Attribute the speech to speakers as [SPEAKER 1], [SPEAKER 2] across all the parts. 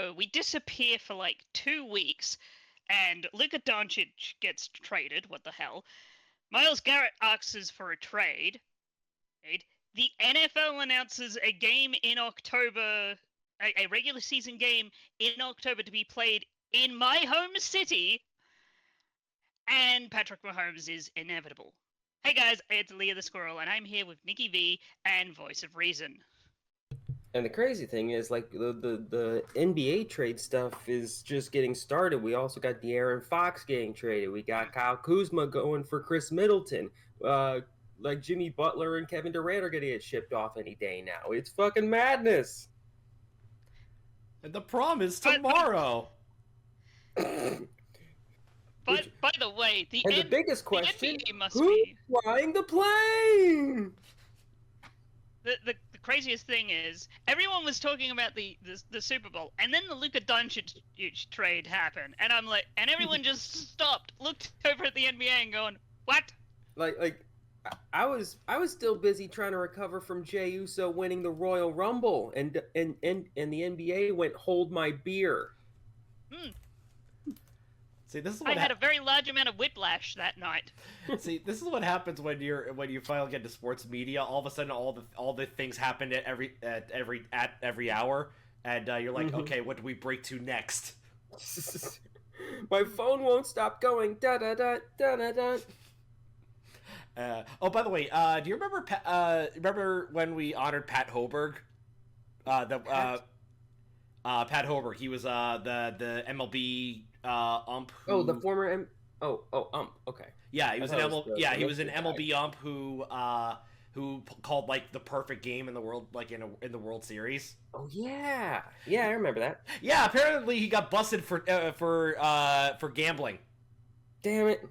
[SPEAKER 1] go. We disappear for like 2 weeks, and Luka Doncic gets traded. What the hell? Myles Garrett asks for a trade. The NFL announces a game in October, a regular season game in October to be played in my home city, and Patrick Mahomes is inevitable. Hey guys, it's Leah the Squirrel, and I'm here with Nikki V and Voice of Reason.
[SPEAKER 2] And the crazy thing is, like, the NBA trade stuff is just getting started. We also got De'Aaron Fox getting traded. We got Kyle Kuzma going for Chris Middleton. Like Jimmy Butler and Kevin Durant are going to get shipped off any day now. It's fucking madness.
[SPEAKER 3] And the prom is tomorrow.
[SPEAKER 1] By the way, the
[SPEAKER 2] biggest question:
[SPEAKER 1] must
[SPEAKER 2] who's
[SPEAKER 1] be
[SPEAKER 2] flying the plane?
[SPEAKER 1] The craziest thing is everyone was talking about the Super Bowl, and then the Luka Doncic trade happened, and I'm like, and everyone just stopped, looked over at the NBA, and going, "What?"
[SPEAKER 2] Like, I was still busy trying to recover from Jey Uso winning the Royal Rumble, and the NBA went, "Hold my beer."
[SPEAKER 3] See, this is what
[SPEAKER 1] I had a very large amount of whiplash that night.
[SPEAKER 3] See, this is what happens when you finally get into sports media. All of a sudden, all the things happen at every hour, and you're like, okay, what do we break to next?
[SPEAKER 2] My phone won't stop going. Da da da da da da.
[SPEAKER 3] Oh, by the way, do you remember when we honored Pat Hoberg? Pat Hoberg. He was the MLB ump.
[SPEAKER 2] The former ump. Okay.
[SPEAKER 3] Yeah, he was he was an MLB ump who called like the perfect game in the world, like in the World Series.
[SPEAKER 2] Oh yeah, I remember that.
[SPEAKER 3] Yeah, apparently he got busted for gambling.
[SPEAKER 2] Damn it.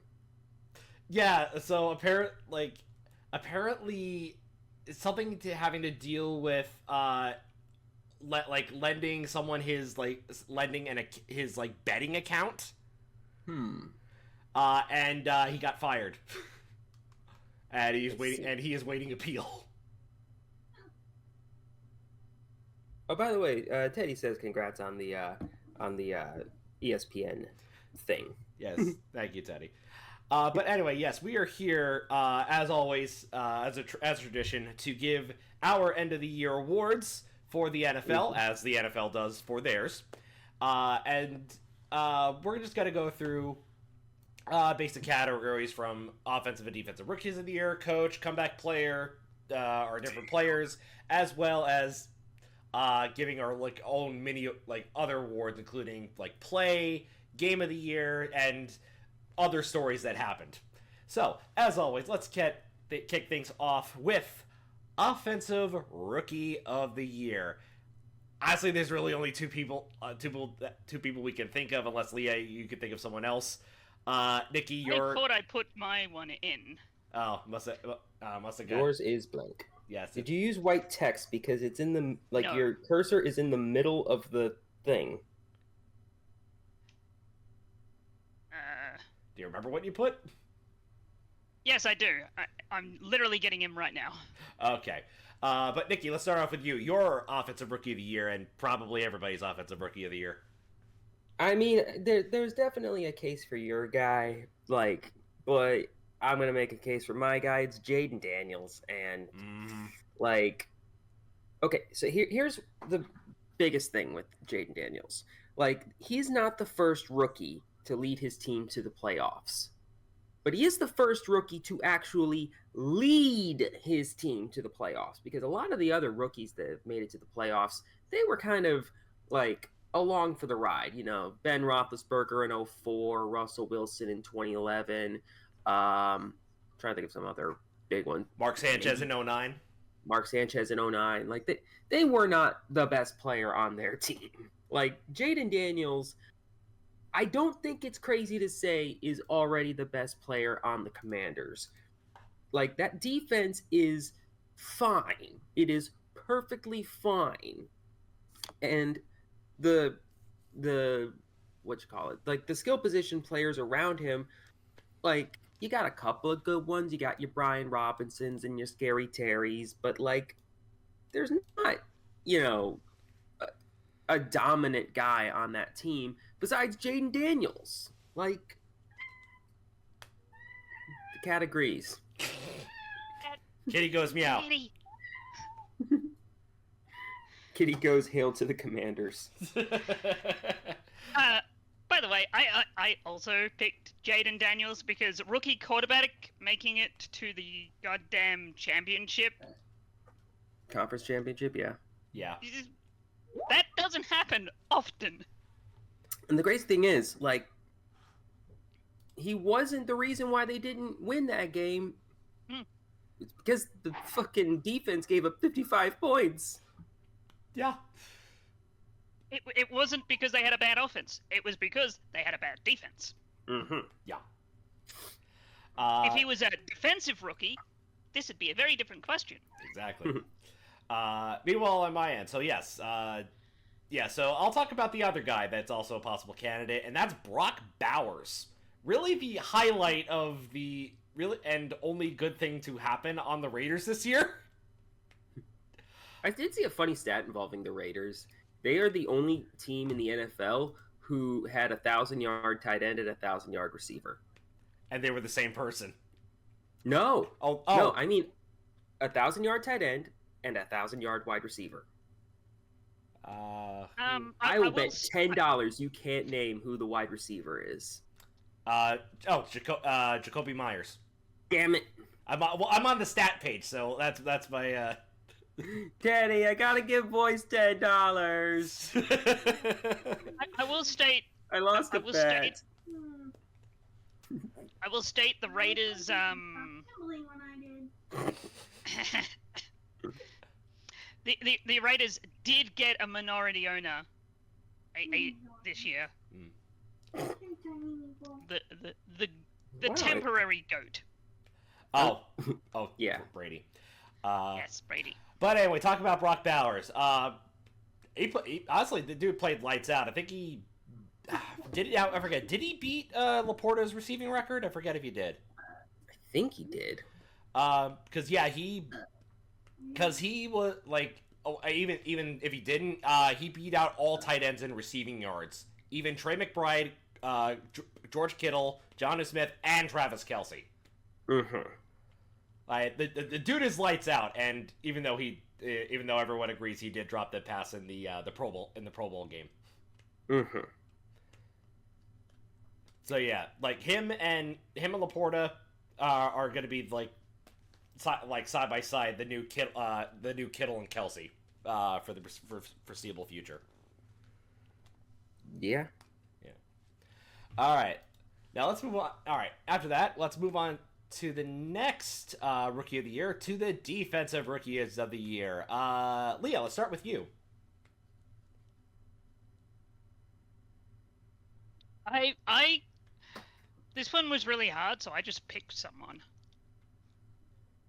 [SPEAKER 3] Yeah, so apparently it's something having to deal with lending someone his betting account. And he got fired. And he is waiting appeal.
[SPEAKER 2] Oh, by the way, Teddy says congrats on the ESPN thing.
[SPEAKER 3] Yes, thank you, Teddy. But anyway, yes, we are here as always, as a tradition, to give our end of the year awards for the NFL, as the NFL does for theirs. And we're just going to go through basic categories from offensive and defensive rookies of the year, coach, comeback player, our different players, as well as giving our own mini other awards, including play, game of the year, and other stories that happened. So, as always, let's kick things off with Offensive Rookie of the Year. Honestly, there's really only two people we can think of, unless Leah, you could think of someone else. Nikki,
[SPEAKER 1] I thought I put my one in.
[SPEAKER 3] Oh, must have got
[SPEAKER 2] yours is blank.
[SPEAKER 3] Yes.
[SPEAKER 2] Did you use white text because it's in the
[SPEAKER 1] No.
[SPEAKER 2] Your cursor is in the middle of the thing?
[SPEAKER 3] Do you remember what you put?
[SPEAKER 1] Yes, I do. I'm literally getting him right now.
[SPEAKER 3] Okay. But Nikki, let's start off with you. Your Offensive Rookie of the Year, and probably everybody's Offensive Rookie of the Year.
[SPEAKER 2] I mean, there's definitely a case for your guy, but I'm going to make a case for my guy. It's Jaden Daniels. And, okay, so here's the biggest thing with Jaden Daniels. He's not the first rookie to lead his team to the playoffs. But he is the first rookie to actually lead his team to the playoffs. Because a lot of the other rookies that have made it to the playoffs, they were kind of, along for the ride. You know, Ben Roethlisberger in 2004, Russell Wilson in 2011. Trying to think of some other big one.
[SPEAKER 3] Mark Sanchez in 2009.
[SPEAKER 2] Mark Sanchez in 2009. They were not the best player on their team. Jaden Daniels, I don't think it's crazy to say, is already the best player on the Commanders. That defense is fine. It is perfectly fine. And the what you call it? The skill position players around him, you got a couple of good ones. You got your Brian Robinsons and your Scary Terrys, but there's not, a dominant guy on that team besides Jaden Daniels. Like, the cat agrees.
[SPEAKER 3] Kitty goes meow.
[SPEAKER 1] Kitty.
[SPEAKER 2] Kitty goes hail to the Commanders.
[SPEAKER 1] By the way, I also picked Jaden Daniels because rookie quarterback making it to the goddamn championship.
[SPEAKER 2] Conference championship, yeah.
[SPEAKER 3] Yeah.
[SPEAKER 1] That doesn't happen often.
[SPEAKER 2] And the great thing is, like, he wasn't the reason why they didn't win that game. It's because the fucking defense gave up 55 points.
[SPEAKER 3] Yeah.
[SPEAKER 1] It wasn't because they had a bad offense. It was because they had a bad defense.
[SPEAKER 2] Mm-hmm.
[SPEAKER 3] Yeah.
[SPEAKER 1] If he was a defensive rookie, this would be a very different question.
[SPEAKER 3] Exactly. Meanwhile, on my end, so yes, so I'll talk about the other guy that's also a possible candidate, and that's Brock Bowers. Really the highlight of the really and only good thing to happen on the Raiders this year.
[SPEAKER 2] I did see a funny stat involving the Raiders. They are the only team in the NFL who had a 1,000-yard tight end and a 1,000-yard receiver.
[SPEAKER 3] And they were the same person.
[SPEAKER 2] No.
[SPEAKER 3] Oh.
[SPEAKER 2] No, I mean a 1,000-yard tight end and a 1,000-yard wide receiver. I will bet $10 you can't name who the wide receiver is.
[SPEAKER 3] Jacoby Myers.
[SPEAKER 2] Damn it!
[SPEAKER 3] I'm on the stat page, so that's my.
[SPEAKER 2] Daddy, I gotta give boys $10.
[SPEAKER 1] I will state.
[SPEAKER 2] I lost the bet.
[SPEAKER 1] I will state the Raiders. The Raiders did get a minority owner this year. The temporary goat.
[SPEAKER 3] Oh,
[SPEAKER 2] yeah,
[SPEAKER 3] Brady.
[SPEAKER 1] Yes, Brady.
[SPEAKER 3] But anyway, talk about Brock Bowers. He honestly, the dude played lights out. I think he did. I forget. Did he beat Laporta's receiving record? I forget if he did.
[SPEAKER 2] I think he did.
[SPEAKER 3] Because he was like, even if he didn't, he beat out all tight ends in receiving yards. Even Trey McBride, George Kittle, Jonnu Smith, and Travis Kelce.
[SPEAKER 2] Mm-hmm.
[SPEAKER 3] The dude is lights out, and even though everyone agrees he did drop the pass in the Pro Bowl game.
[SPEAKER 2] Mm-hmm.
[SPEAKER 3] So yeah, like him and Laporta are going to be like side by side the new Kittle and Kelce for the foreseeable future.
[SPEAKER 2] Yeah.
[SPEAKER 3] Yeah. All right. Now let's move on. All right. After that, let's move on to the next Rookie of the Year, to the Defensive Rookies of the Year. Leah, let's start with you.
[SPEAKER 1] This one was really hard, so I just picked someone.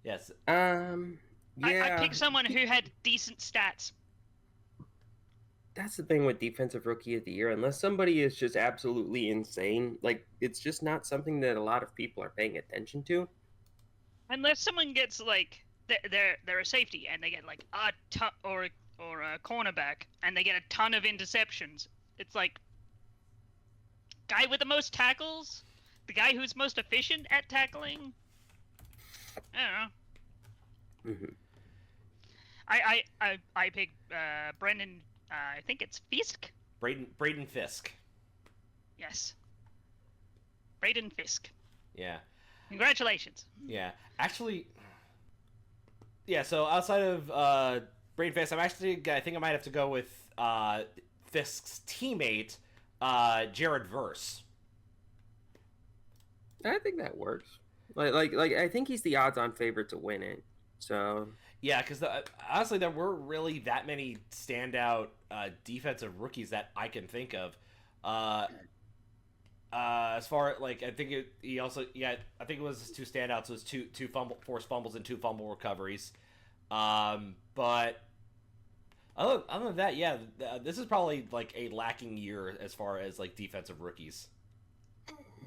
[SPEAKER 3] Yes.
[SPEAKER 2] Yeah.
[SPEAKER 1] I picked someone who had decent stats.
[SPEAKER 2] That's the thing with Defensive Rookie of the Year. Unless somebody is just absolutely insane, like, it's just not something that a lot of people are paying attention to.
[SPEAKER 1] Unless someone gets like they're a safety and they get like a ton, or a cornerback and they get a ton of interceptions. It's like guy with the most tackles, the guy who's most efficient at tackling. I don't know.
[SPEAKER 2] Mm-hmm.
[SPEAKER 1] I picked Brendan. I think it's Fisk.
[SPEAKER 3] Braden Fisk.
[SPEAKER 1] Yes. Braden Fisk.
[SPEAKER 3] Yeah.
[SPEAKER 1] Congratulations.
[SPEAKER 3] Yeah. Actually. Yeah. So outside of Braden Fisk, I think I might have to go with Fisk's teammate, Jared Verse.
[SPEAKER 2] I think that works. Like I think he's the odds-on favorite to win it. So.
[SPEAKER 3] Yeah, because honestly, there were really that many standout defensive rookies that I can think of. As far like I think he also I think it was his two standouts was two forced fumbles and 2 fumble recoveries. But other than that, yeah, this is probably like a lacking year as far as like defensive rookies.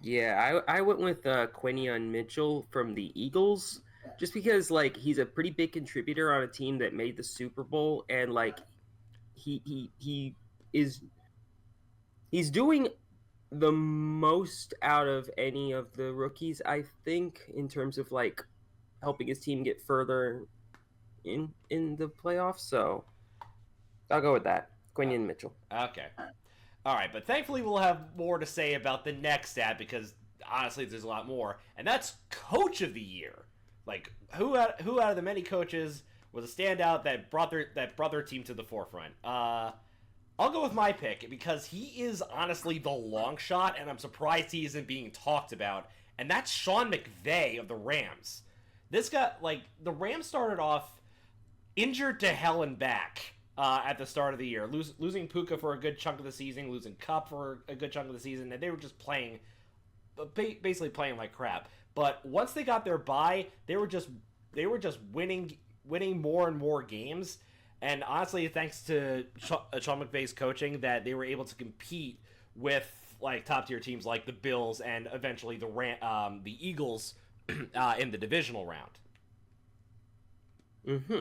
[SPEAKER 2] Yeah, I went with Quinion Mitchell from the Eagles. Just because, like, he's a pretty big contributor on a team that made the Super Bowl, and like, he he's doing the most out of any of the rookies, I think, in terms of like helping his team get further in the playoffs. So I'll go with that. Quinion Mitchell.
[SPEAKER 3] Okay. All right, but thankfully we'll have more to say about the next stat because honestly, there's a lot more, and that's Coach of the Year. Like who out of the many coaches was a standout that brought their team to the forefront? I'll go with my pick because he is honestly the long shot, and I'm surprised he isn't being talked about. And that's Sean McVay of the Rams. This guy, like, the Rams started off injured to hell and back at the start of the year, losing Puka for a good chunk of the season, losing Cup for a good chunk of the season, and they were just playing, basically playing like crap. But once they got their bye, they were just winning more and more games. And honestly, thanks to Sean McVay's coaching, that they were able to compete with like top tier teams like the Bills and eventually the Eagles in the divisional round.
[SPEAKER 2] Mm-hmm.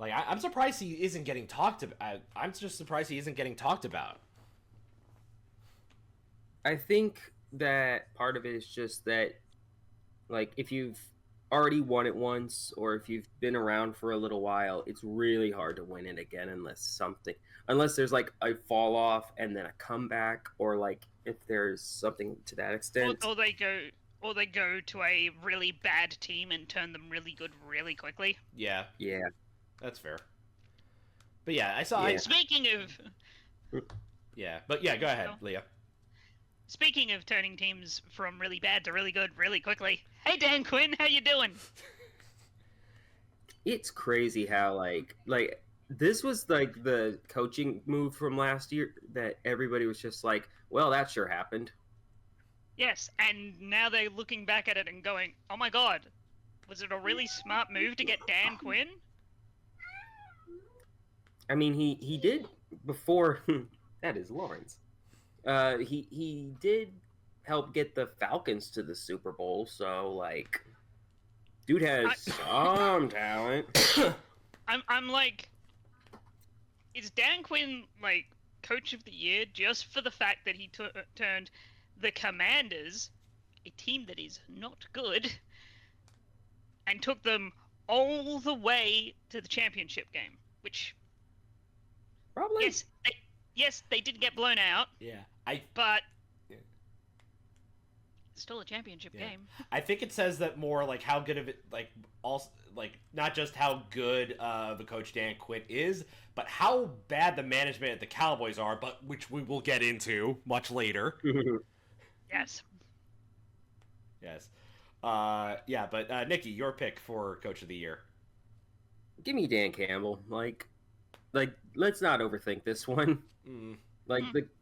[SPEAKER 3] Like I'm surprised he isn't getting talked about. I'm just surprised he isn't getting talked about.
[SPEAKER 2] I think that part of it is just that, like, if you've already won it once, or if you've been around for a little while, it's really hard to win it again unless there's like a fall off and then a comeback, or like if there's something to that extent.
[SPEAKER 1] Or they go to a really bad team and turn them really good really quickly.
[SPEAKER 3] Yeah,
[SPEAKER 2] that's
[SPEAKER 3] fair. But yeah, I saw.
[SPEAKER 2] Yeah.
[SPEAKER 1] Speaking of,
[SPEAKER 3] yeah, but yeah, go ahead, Leah.
[SPEAKER 1] Speaking of turning teams from really bad to really good really quickly, hey Dan Quinn, how you doing?
[SPEAKER 2] It's crazy how like this was like the coaching move from last year that everybody was just like, well, that sure happened.
[SPEAKER 1] Yes, and now they're looking back at it and going, oh my god, was it a really smart move to get Dan Quinn?
[SPEAKER 2] I mean, he did before. That is Lawrence. He did help get the Falcons to the Super Bowl, so like, dude has some talent.
[SPEAKER 1] I'm like, is Dan Quinn like Coach of the Year just for the fact that he turned the Commanders, a team that is not good, and took them all the way to the championship game, which
[SPEAKER 2] probably
[SPEAKER 1] yes, they did get blown out.
[SPEAKER 3] Yeah,
[SPEAKER 1] but it's still a championship game.
[SPEAKER 3] I think it says that more like how good of it, like also like not just how good the coach Dan Quinn is, but how bad the management at the Cowboys are, but which we will get into much later.
[SPEAKER 1] Yes.
[SPEAKER 3] Yeah, but Nikki, your pick for Coach of the Year.
[SPEAKER 2] Give me Dan Campbell. Like let's not overthink this one. Like the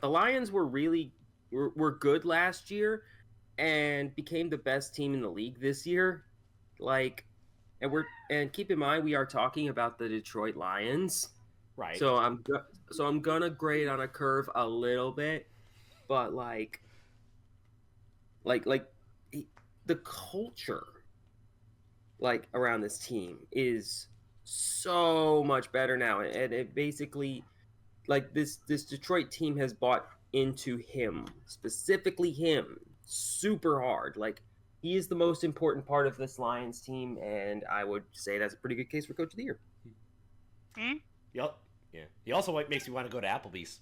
[SPEAKER 2] Lions were good last year and became the best team in the league this year. Like, and keep in mind we are talking about the Detroit Lions,
[SPEAKER 3] right?
[SPEAKER 2] So I'm gonna grade on a curve a little bit, but like the culture like around this team is so much better now, and it basically like this Detroit team has bought into him, specifically him, super hard. Like, he is the most important part of this Lions team, and I would say that's a pretty good case for Coach of the Year.
[SPEAKER 3] Yep. Yeah. He also makes me want to go to Applebee's.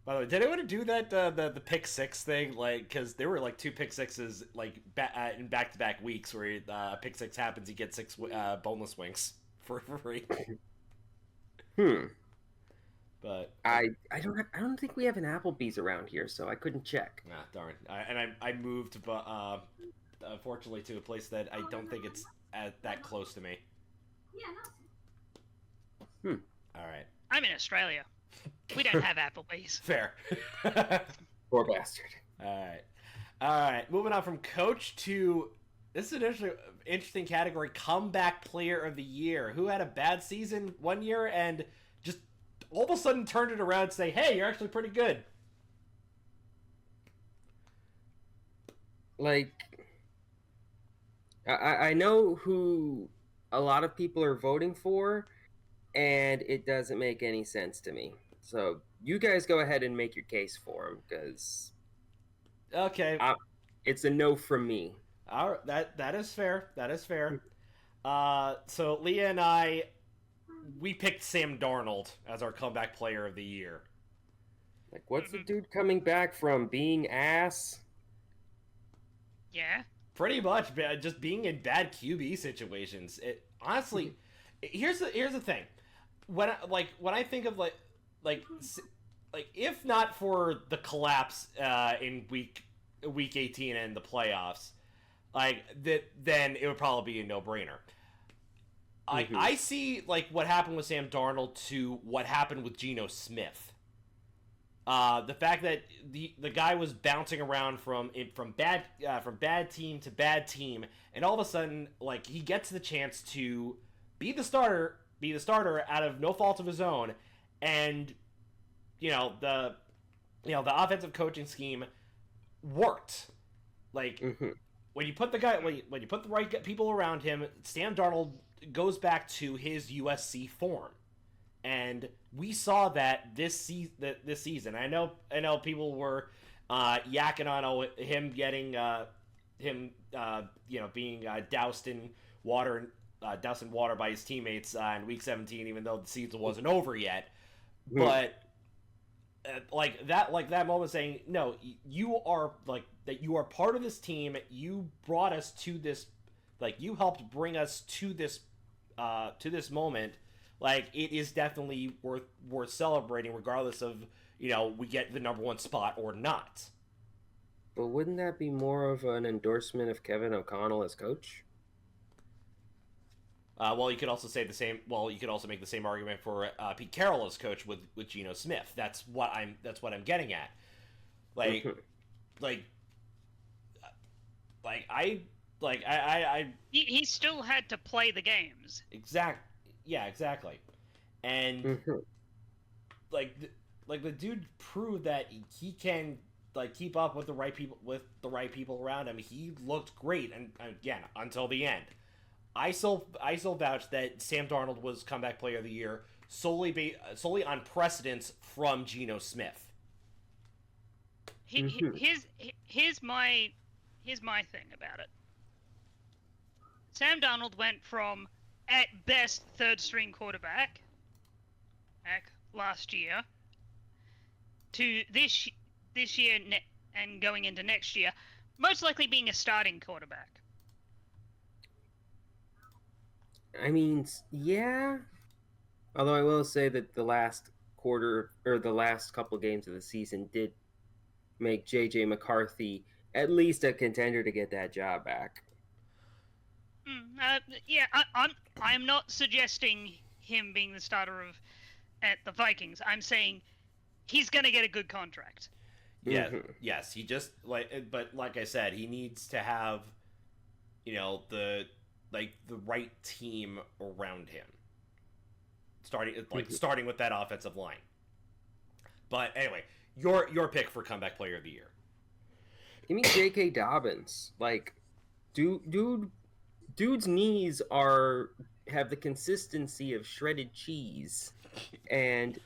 [SPEAKER 3] By the way, did anyone do that the pick six thing? Like, because there were like 2 pick sixes like in back-to-back weeks where pick six happens, you get 6 boneless wings for free. But
[SPEAKER 2] I don't think we have an Applebee's around here, so I couldn't check.
[SPEAKER 3] Ah, darn. I moved, but unfortunately to a place that I don't think it's that close to me. All right.
[SPEAKER 1] I'm in Australia. We don't have Applebee's.
[SPEAKER 3] Fair.
[SPEAKER 2] Poor bastard.
[SPEAKER 3] All right. Moving on from coach to this is an interesting category: comeback player of the year. Who had a bad season one year and just all of a sudden turned it around and say, "Hey, you're actually pretty good."
[SPEAKER 2] Like, I know who a lot of people are voting for, and it doesn't make any sense to me. So you guys go ahead and make your case for him, because
[SPEAKER 3] Okay,
[SPEAKER 2] it's a no from me.
[SPEAKER 3] that is fair. That is fair. So Leah and I, we picked Sam Darnold as our comeback player of the year.
[SPEAKER 2] Like, what's the dude coming back from? Being ass?
[SPEAKER 1] Yeah.
[SPEAKER 3] Pretty much, just being in bad QB situations. It honestly, here's the thing. When I think of like if not for the collapse in week 18 and the playoffs, like that, then it would probably be a no brainer. I see like what happened with Sam Darnold to what happened with Geno Smith. The fact that the guy was bouncing around from bad team to bad team, and all of a sudden, like, he gets the chance to be the starter out of no fault of his own, and the the offensive coaching scheme worked. Like, when you put when you put the right people around him, Sam Darnold goes back to his USC form. And we saw that this season. I know people were yakking on him getting being doused in water by his teammates in week 17, even though the season wasn't over yet. But like that moment saying, no, you are you are part of this team. You brought us to this, you helped bring us to this moment. Like, it is definitely worth celebrating, regardless of we get the number one spot or not.
[SPEAKER 2] But wouldn't that be more of an endorsement of Kevin O'Connell as coach?
[SPEAKER 3] Well, you could also say the same. Well, you could also make the same argument for Pete Carroll as coach with Geno Smith. That's what I'm getting at.
[SPEAKER 1] He still had to play the games.
[SPEAKER 3] Exactly. And the dude proved that he can keep up with the right people around him. He looked great, and again, until the end. I still vouch that Sam Darnold was comeback player of the year solely on precedence from Geno Smith.
[SPEAKER 1] Here's my thing about it. Sam Darnold went from, at best, third string quarterback last year to this year and going into next year, most likely being a starting quarterback.
[SPEAKER 2] I mean, yeah. Although I will say that the last quarter or the last couple games of the season did make J.J. McCarthy at least a contender to get that job back.
[SPEAKER 1] I'm not suggesting him being the starter at the Vikings. I'm saying he's gonna get a good contract.
[SPEAKER 3] Yeah, yes. He just but like I said, he needs to have, the right team around him. Starting with that offensive line. But anyway, your pick for comeback player of the year.
[SPEAKER 2] Give me J.K. Dobbins. Dude's knees have the consistency of shredded cheese, and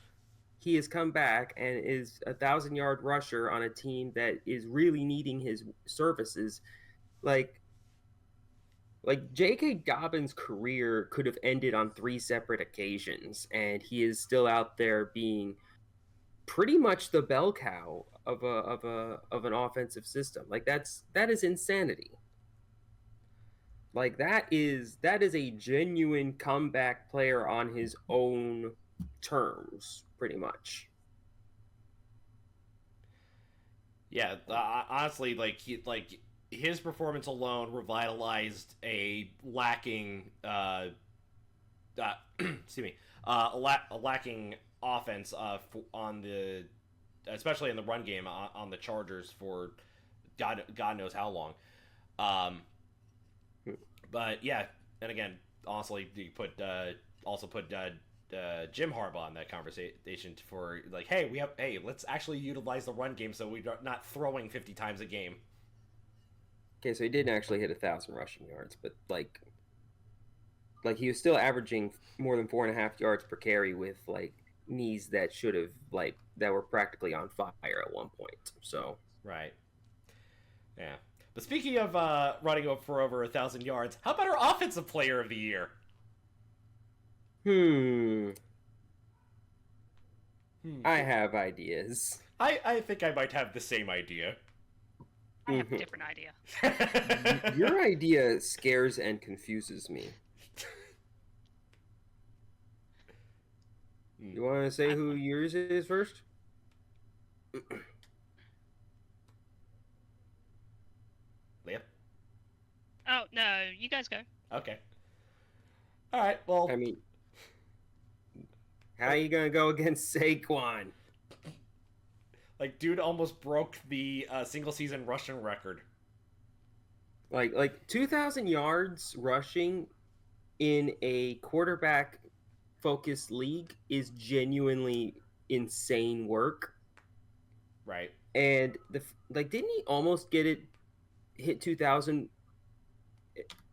[SPEAKER 2] he has come back and is a 1,000-yard rusher on a team that is really needing his services. Like J.K. Dobbins' career could have ended on 3 separate occasions, and he is still out there being pretty much the bell cow of an offensive system. That is insanity. That is a genuine comeback player on his own terms, pretty much.
[SPEAKER 3] Yeah, honestly, his performance alone revitalized a lacking excuse me, a lacking offense especially in the run game on the Chargers for God knows how long. But yeah, and again, honestly, you also put Jim Harbaugh in that conversation for let's actually utilize the run game so we're not throwing 50 times a game.
[SPEAKER 2] Okay, so he didn't actually hit 1,000 rushing yards, but like he was still averaging more than 4.5 yards per carry with like knees that should have like that were practically on fire at one point. So
[SPEAKER 3] Right. Yeah. But speaking of running for over 1,000 yards, how about our offensive player of the year?
[SPEAKER 2] hmm,
[SPEAKER 3] Hmm.
[SPEAKER 2] I have ideas.
[SPEAKER 3] I think I might have the same idea.
[SPEAKER 1] I have a different idea.
[SPEAKER 2] Your idea scares and confuses me. You want to say who yours is first?
[SPEAKER 3] Leah?
[SPEAKER 1] Oh no, you guys go.
[SPEAKER 3] Okay. All right. Well,
[SPEAKER 2] I mean, how are you gonna go against Saquon?
[SPEAKER 3] like, dude almost broke the single season rushing record.
[SPEAKER 2] Like 2,000 yards rushing in a quarterback focused league is genuinely insane work.
[SPEAKER 3] Right.
[SPEAKER 2] And didn't he almost get it hit 2,000?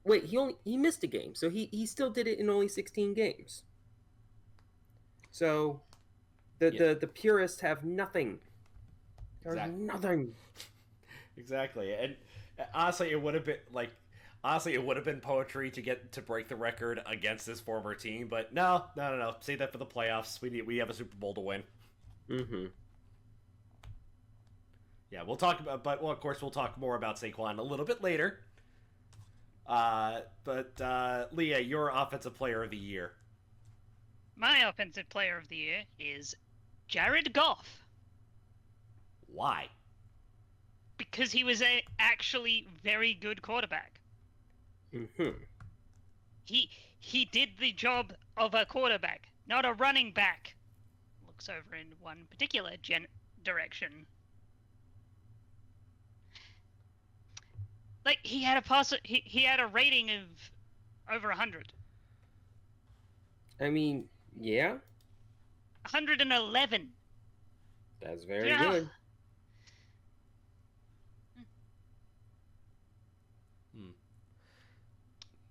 [SPEAKER 2] Wait, he missed a game, so he still did it in only 16 games. So the purists have nothing. There's nothing.
[SPEAKER 3] Exactly. And honestly, it would have been poetry to break the record against this former team, but no. Save that for the playoffs. We have a Super Bowl to win.
[SPEAKER 2] Mm-hmm.
[SPEAKER 3] Yeah, we'll talk about, but well, of course, we'll talk more about Saquon a little bit later. But Leah, your offensive player of the year.
[SPEAKER 1] My offensive player of the year is Jared Goff.
[SPEAKER 3] Why?
[SPEAKER 1] Because he was a actually very good quarterback.
[SPEAKER 2] Mm-hmm.
[SPEAKER 1] He did the job of a quarterback, not a running back. Looks over in one particular direction. Like he had he had a rating of over 100.
[SPEAKER 2] I mean, yeah,
[SPEAKER 1] 111.
[SPEAKER 2] that's very
[SPEAKER 1] Yeah.
[SPEAKER 2] good.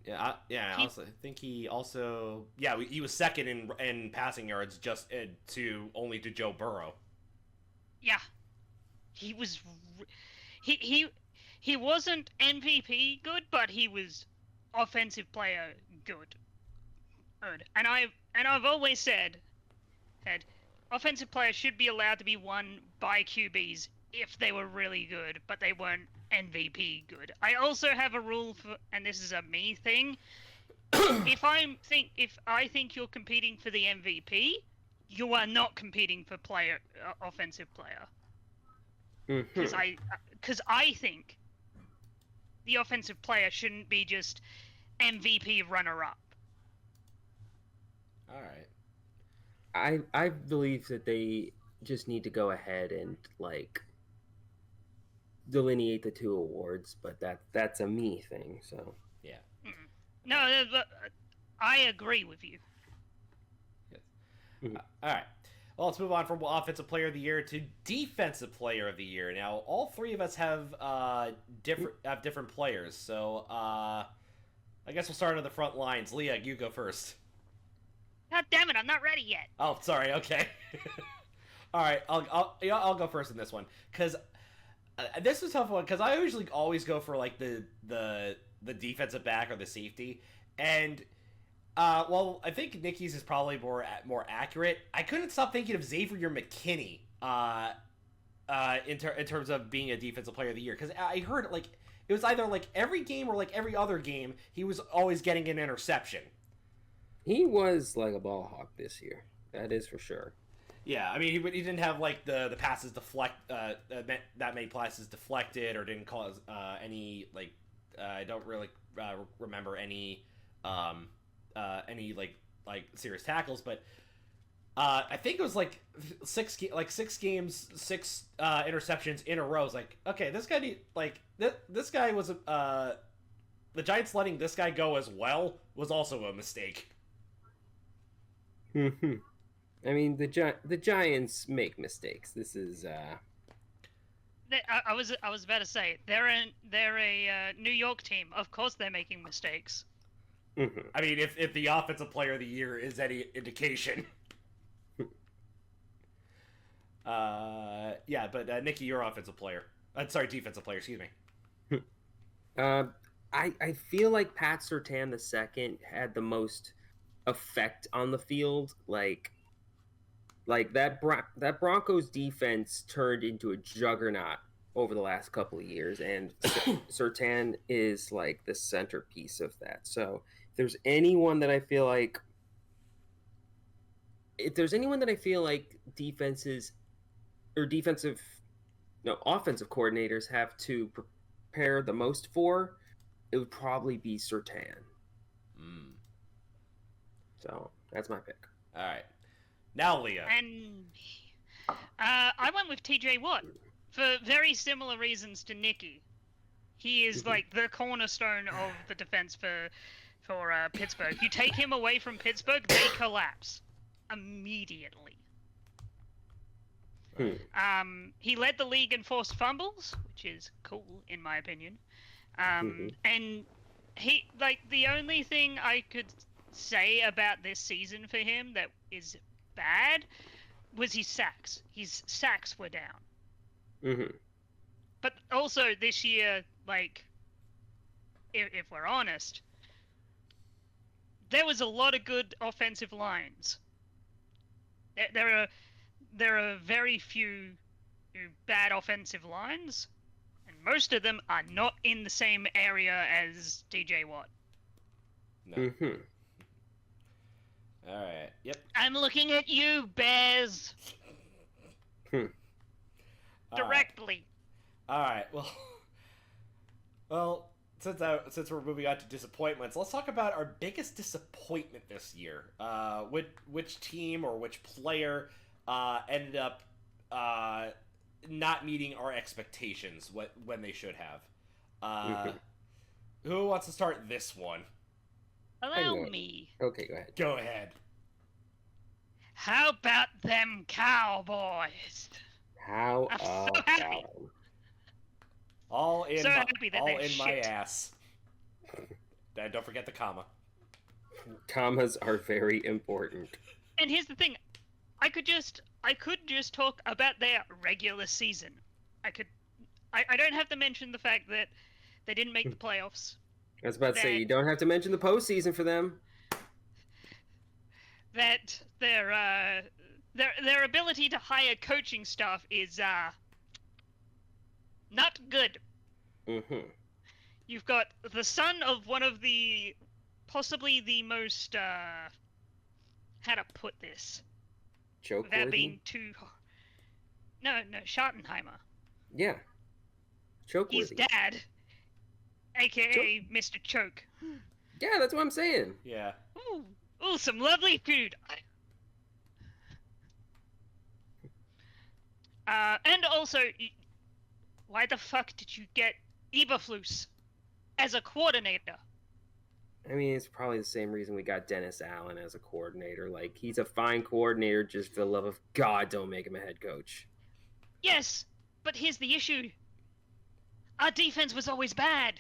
[SPEAKER 3] Yeah. I think he also he was second in passing yards just to Joe Burrow.
[SPEAKER 1] Yeah, he was. He wasn't MVP good, but he was offensive player good. And I've always said offensive players should be allowed to be won by QBs if they were really good, but they weren't MVP good. I also have a rule for, and this is a me thing. If I think you're competing for the MVP, you are not competing for offensive player. Because I think the offensive player shouldn't be just MVP runner up.
[SPEAKER 3] All right.
[SPEAKER 2] I believe that they just need to go ahead and like delineate the two awards, but that's a me thing. So
[SPEAKER 3] yeah.
[SPEAKER 1] No, I agree with you.
[SPEAKER 3] Yes. All right. Well, let's move on from Offensive Player of the Year to Defensive Player of the Year. Now, all three of us have different players, so I guess we'll start on the front lines. Leah, you go first.
[SPEAKER 1] God damn it, I'm not ready yet.
[SPEAKER 3] Oh, sorry. Okay. All right, I'll go first in this one because this is a tough one because I usually always go for like the defensive back or the safety, and well, I think Nikki's is probably more accurate. I couldn't stop thinking of Xavier McKinney in terms of being a defensive player of the year because I heard like it was either like every game or like every other game he was always getting an interception.
[SPEAKER 2] he was like a ball hawk this year. That is for sure.
[SPEAKER 3] Yeah, I mean he didn't have like the passes that many passes deflected or didn't cause any like I don't really remember any serious tackles, but I think it was like six games, six interceptions in a row. It's like, okay, this guy this guy was the Giants letting this guy go as well was also a mistake.
[SPEAKER 2] I mean, the Giants make mistakes. This is
[SPEAKER 1] I was about to say they're a New York team. Of course, they're making mistakes.
[SPEAKER 2] Mm-hmm.
[SPEAKER 3] I mean, if the offensive player of the year is any indication. Yeah, but Nikki, you're offensive player. Sorry, defensive player. Excuse me.
[SPEAKER 2] I feel like Pat Surtain II had the most effect on the field. Like that Broncos defense turned into a juggernaut over the last couple of years, and Surtain is like the centerpiece of that. So if there's anyone that I feel like defenses or offensive coordinators have to prepare the most for, it would probably be Surtain.
[SPEAKER 3] Mm.
[SPEAKER 2] So that's my pick.
[SPEAKER 3] All right, now Leah.
[SPEAKER 1] And I went with T.J. Watt for very similar reasons to Nicky. He is like the cornerstone of the defense for Pittsburgh. You take him away from Pittsburgh, they collapse immediately. He led the league in forced fumbles, which is cool in my opinion. And he the only thing I could say about this season for him that is bad was his sacks. His sacks were down. But also this year, like, if we're honest, there was a lot of good offensive lines. There are very few bad offensive lines, and most of them are not in the same area as DJ Watt.
[SPEAKER 3] No. All right. Yep.
[SPEAKER 1] I'm looking at you, Bears. Directly.
[SPEAKER 3] All right. Well, since we're moving on to disappointments, let's talk about our biggest disappointment this year. Which team or which player ended up not meeting our expectations when they should have. Who wants to start this one?
[SPEAKER 1] Allow me.
[SPEAKER 2] Okay, go ahead.
[SPEAKER 3] Go ahead.
[SPEAKER 1] How about them Cowboys?
[SPEAKER 2] How
[SPEAKER 1] I'm so
[SPEAKER 2] about
[SPEAKER 1] happy.
[SPEAKER 2] them?
[SPEAKER 3] All in
[SPEAKER 1] So
[SPEAKER 3] my,
[SPEAKER 1] happy that
[SPEAKER 3] all
[SPEAKER 1] they're
[SPEAKER 3] in my
[SPEAKER 1] shit.
[SPEAKER 3] ass. And don't forget the comma.
[SPEAKER 2] Commas are very important.
[SPEAKER 1] And here's the thing, I could just talk about their regular season. I don't have to mention the fact that they didn't make the playoffs.
[SPEAKER 2] I was about to say, you don't have to mention the postseason for them.
[SPEAKER 1] That their ability to hire coaching staff is not good. You've got the son of one of the possibly the most how to put this
[SPEAKER 2] Joke
[SPEAKER 1] without being too no Schottenheimer.
[SPEAKER 2] Yeah. Choke
[SPEAKER 1] His dad, aka Mr. Choke.
[SPEAKER 2] Yeah, that's what I'm saying.
[SPEAKER 3] Yeah.
[SPEAKER 1] Ooh, some lovely food. And also, why the fuck did you get Eberflus as a coordinator?
[SPEAKER 2] I mean, it's probably the same reason we got Dennis Allen as a coordinator. Like, he's a fine coordinator, just for the love of God, don't make him a head coach.
[SPEAKER 1] Yes, but here's the issue. Our defense was always bad.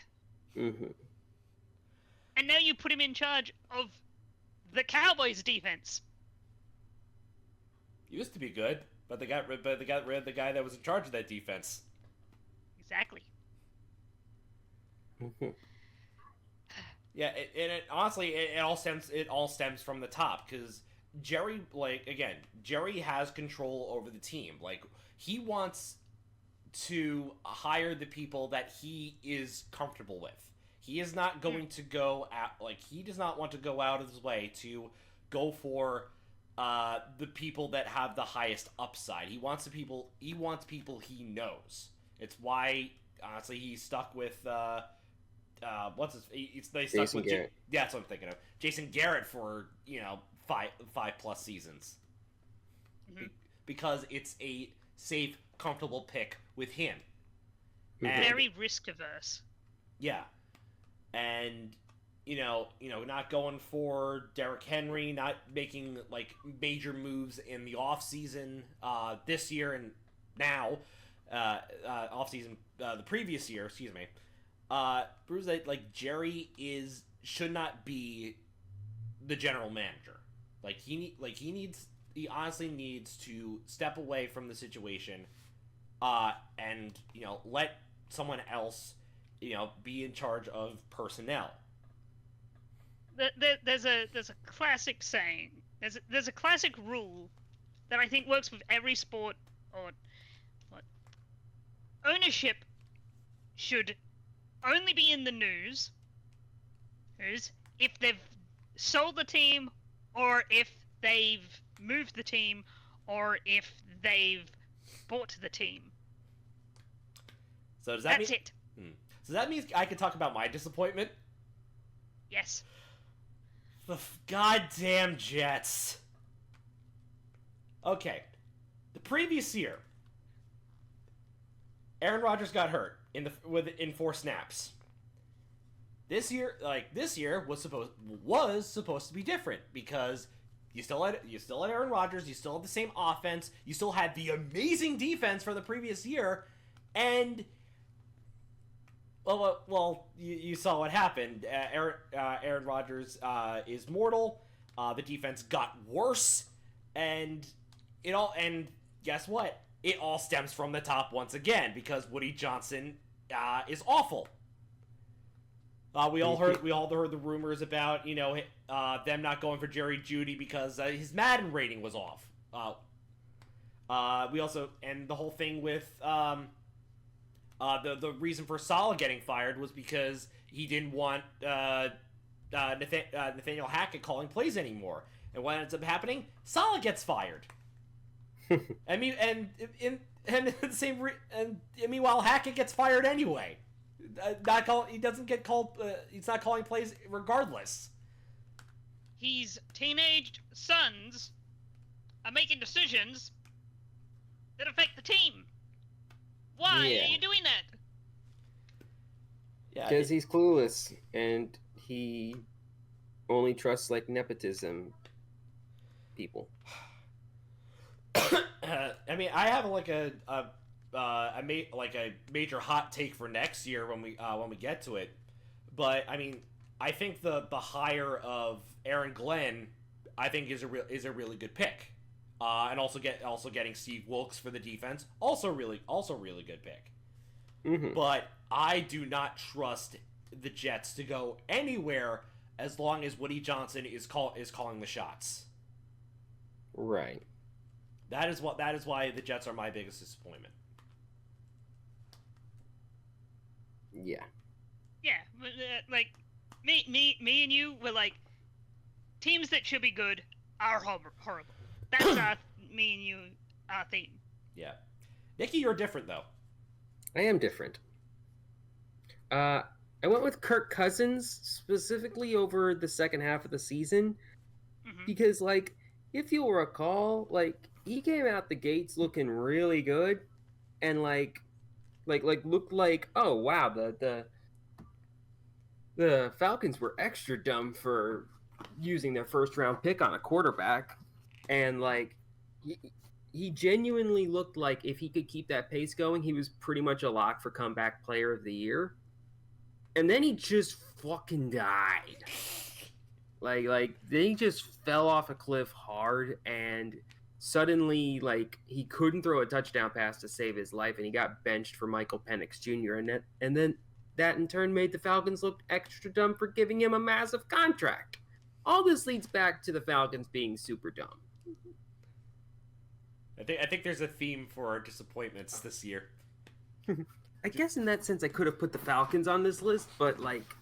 [SPEAKER 2] And
[SPEAKER 1] now you put him in charge of the Cowboys' defense.
[SPEAKER 3] Used to be good, but they got rid of the guy that was in charge of that defense.
[SPEAKER 1] Exactly.
[SPEAKER 3] Yeah, honestly, it all stems from the top, because Jerry has control over the team. Like, he wants to hire the people that he is comfortable with. He is not going to go he does not want to go out of his way to go for the people that have the highest upside. He wants people he knows. It's why, honestly, he's stuck with
[SPEAKER 2] Jason Garrett.
[SPEAKER 3] Yeah, that's what I'm thinking of. Jason Garrett for 5+ seasons, because it's a safe, comfortable pick with him. And,
[SPEAKER 1] very risk averse.
[SPEAKER 3] Yeah, and not going for Derrick Henry, not making major moves in the off season this year and now, offseason, the previous year, excuse me, proves that like Jerry should not be the general manager. He honestly needs to step away from the situation, and let someone else, be in charge of personnel.
[SPEAKER 1] There's a classic saying. There's a classic rule that I think works with every sport. Or what? Ownership should only be in the news if they've sold the team, or if they've moved the team, or if they've bought the team.
[SPEAKER 3] So does that
[SPEAKER 1] That's
[SPEAKER 3] mean?
[SPEAKER 1] it.
[SPEAKER 3] So that means I can talk about my disappointment?
[SPEAKER 1] Yes.
[SPEAKER 3] The goddamn Jets. Okay. The previous year, Aaron Rodgers got hurt in 4 snaps. This year was supposed to be different because you still had Aaron Rodgers, you still had the same offense, you still had the amazing defense from the previous year, and you saw what happened. Aaron Rodgers is mortal. The defense got worse, and guess what? It all stems from the top once again because Woody Johnson is awful. We all heard the rumors about them not going for Jerry Jeudy because his Madden rating was off. We also, and the whole thing with the reason for Saleh getting fired was because he didn't want Nathaniel Hackett calling plays anymore. And what ends up happening? Saleh gets fired. Meanwhile Hackett gets fired anyway. He doesn't get called. He's not calling plays regardless.
[SPEAKER 1] His teenage sons are making decisions that affect the team. Why are you doing that?
[SPEAKER 2] Yeah, because he's clueless and he only trusts like nepotism people.
[SPEAKER 3] I have a major hot take for next year when we get to it, but I think the hire of Aaron Glenn I think is a really good pick, and also getting Steve Wilkes for the defense also really good pick.
[SPEAKER 2] Mm-hmm.
[SPEAKER 3] But I do not trust the Jets to go anywhere as long as Woody Johnson is calling the shots.
[SPEAKER 2] Right.
[SPEAKER 3] That is why the Jets are my biggest disappointment.
[SPEAKER 2] Yeah.
[SPEAKER 1] Yeah, like me and you were like, teams that should be good are horrible. That's me and you theme.
[SPEAKER 3] Yeah, Nikki, you're different though.
[SPEAKER 2] I am different. I went with Kirk Cousins specifically over the second half of the season because, like, if you'll recall, like he came out the gates looking really good, and like looked like, oh wow, the Falcons were extra dumb for using their first round pick on a quarterback, and like he genuinely looked like if he could keep that pace going, he was pretty much a lock for comeback player of the year. And then he just fucking died. Like they just fell off a cliff hard, and suddenly, like, he couldn't throw a touchdown pass to save his life, and he got benched for Michael Penix Jr. And then that in turn made the Falcons look extra dumb for giving him a massive contract. All this leads back to the Falcons being super dumb.
[SPEAKER 3] I think there's a theme for our disappointments this year.
[SPEAKER 2] I guess in that sense I could have put the Falcons on this list, but like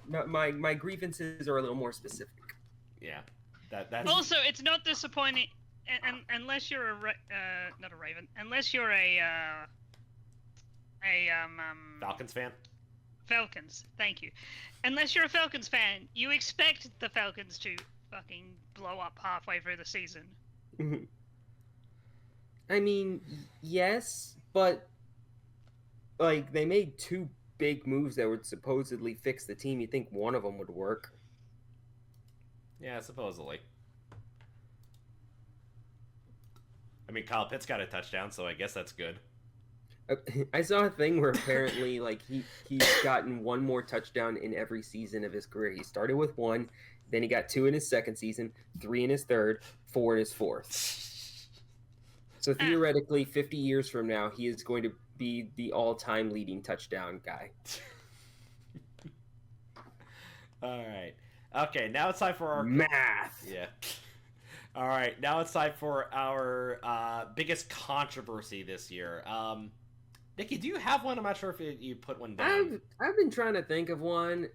[SPEAKER 2] my grievances are a little more specific.
[SPEAKER 3] Yeah, that's
[SPEAKER 1] also, it's not disappointing unless you're not a Raven, unless you're a
[SPEAKER 3] Falcons fan.
[SPEAKER 1] Falcons, thank you. Unless you're a Falcons fan, you expect the Falcons to fucking blow up halfway through the season.
[SPEAKER 2] Mm-hmm. I mean, yes, but like they made 2 big moves that would supposedly fix the team. You think one of them would work?
[SPEAKER 3] Yeah, supposedly. I mean, Kyle Pitts got a touchdown, so I guess that's good.
[SPEAKER 2] I saw a thing where apparently, like, he's gotten one more touchdown in every season of his career. He started with one, then he got 2 in his second season, 3 in his third, 4 in his fourth. So theoretically, 50 years from now, he is going to be the all-time leading touchdown guy.
[SPEAKER 3] All right. Okay, now it's time for our
[SPEAKER 2] math.
[SPEAKER 3] Yeah. All right, now it's time for our biggest controversy this year. Nikki, do you have one? I'm not sure if you put one down.
[SPEAKER 2] I've been trying to think of one.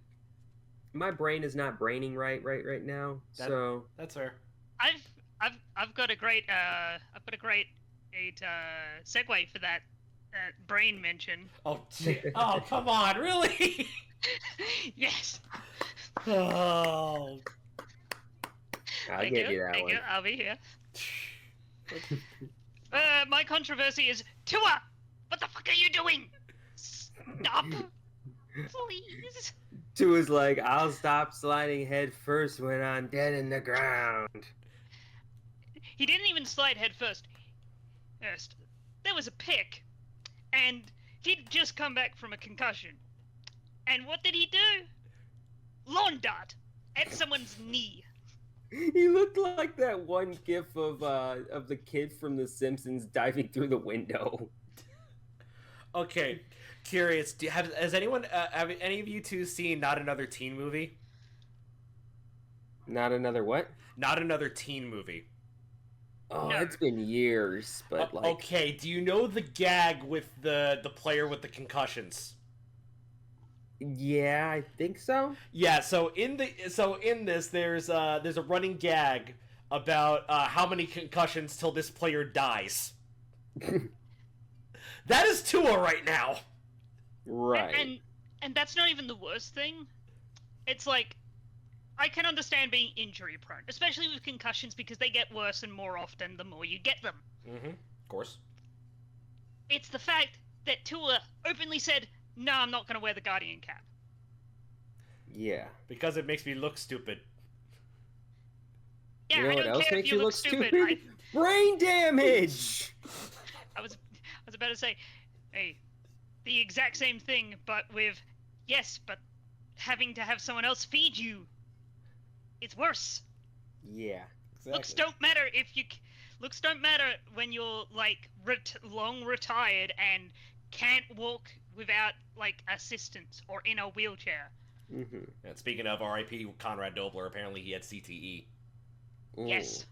[SPEAKER 2] My brain is not braining right now. So
[SPEAKER 3] that's fair.
[SPEAKER 1] I've got a great segue for that brain mention.
[SPEAKER 3] Oh, oh, come on, really?
[SPEAKER 1] Yes.
[SPEAKER 3] Oh.
[SPEAKER 2] I'll give you that one.
[SPEAKER 1] I'll be here. My controversy is Tua. What the fuck are you doing? Stop, please.
[SPEAKER 2] Tua's like, I'll stop sliding head first when I'm dead in the ground.
[SPEAKER 1] He didn't even slide head first. There was a pick, and he'd just come back from a concussion. And what did he do? Lawn dart at someone's knee.
[SPEAKER 2] He looked like that one gif of the kid from The Simpsons diving through the window.
[SPEAKER 3] Okay, curious. Has anyone, have any of you two seen Not Another Teen Movie?
[SPEAKER 2] Not another what?
[SPEAKER 3] Not Another Teen Movie.
[SPEAKER 2] Oh, no. It's been years, but like.
[SPEAKER 3] Okay, do you know the gag with the player with the concussions?
[SPEAKER 2] Yeah, I think so.
[SPEAKER 3] Yeah, so in this there's a running gag about how many concussions till this player dies. That is Tua right now.
[SPEAKER 2] Right.
[SPEAKER 1] And that's not even the worst thing. It's like, I can understand being injury prone, especially with concussions, because they get worse and more often the more you get them.
[SPEAKER 3] Mm-hmm. Of course.
[SPEAKER 1] It's the fact that Tua openly said, "No, I'm not going to wear the Guardian cap."
[SPEAKER 2] Yeah.
[SPEAKER 3] Because it makes me look stupid.
[SPEAKER 1] Yeah,
[SPEAKER 2] you know
[SPEAKER 1] I
[SPEAKER 2] what
[SPEAKER 1] don't
[SPEAKER 2] else
[SPEAKER 1] care
[SPEAKER 2] makes
[SPEAKER 1] if you look stupid.
[SPEAKER 2] Brain damage!
[SPEAKER 1] I was about to say, hey, the exact same thing, but with, yes, but having to have someone else feed you, it's worse.
[SPEAKER 2] Yeah.
[SPEAKER 3] Exactly.
[SPEAKER 1] Looks don't matter when you're like long retired and can't walk without like assistance or in a wheelchair.
[SPEAKER 2] Mm-hmm.
[SPEAKER 3] And speaking of R.I.P. Conrad Dobler, apparently he had CTE.
[SPEAKER 2] Ooh.
[SPEAKER 1] Yes.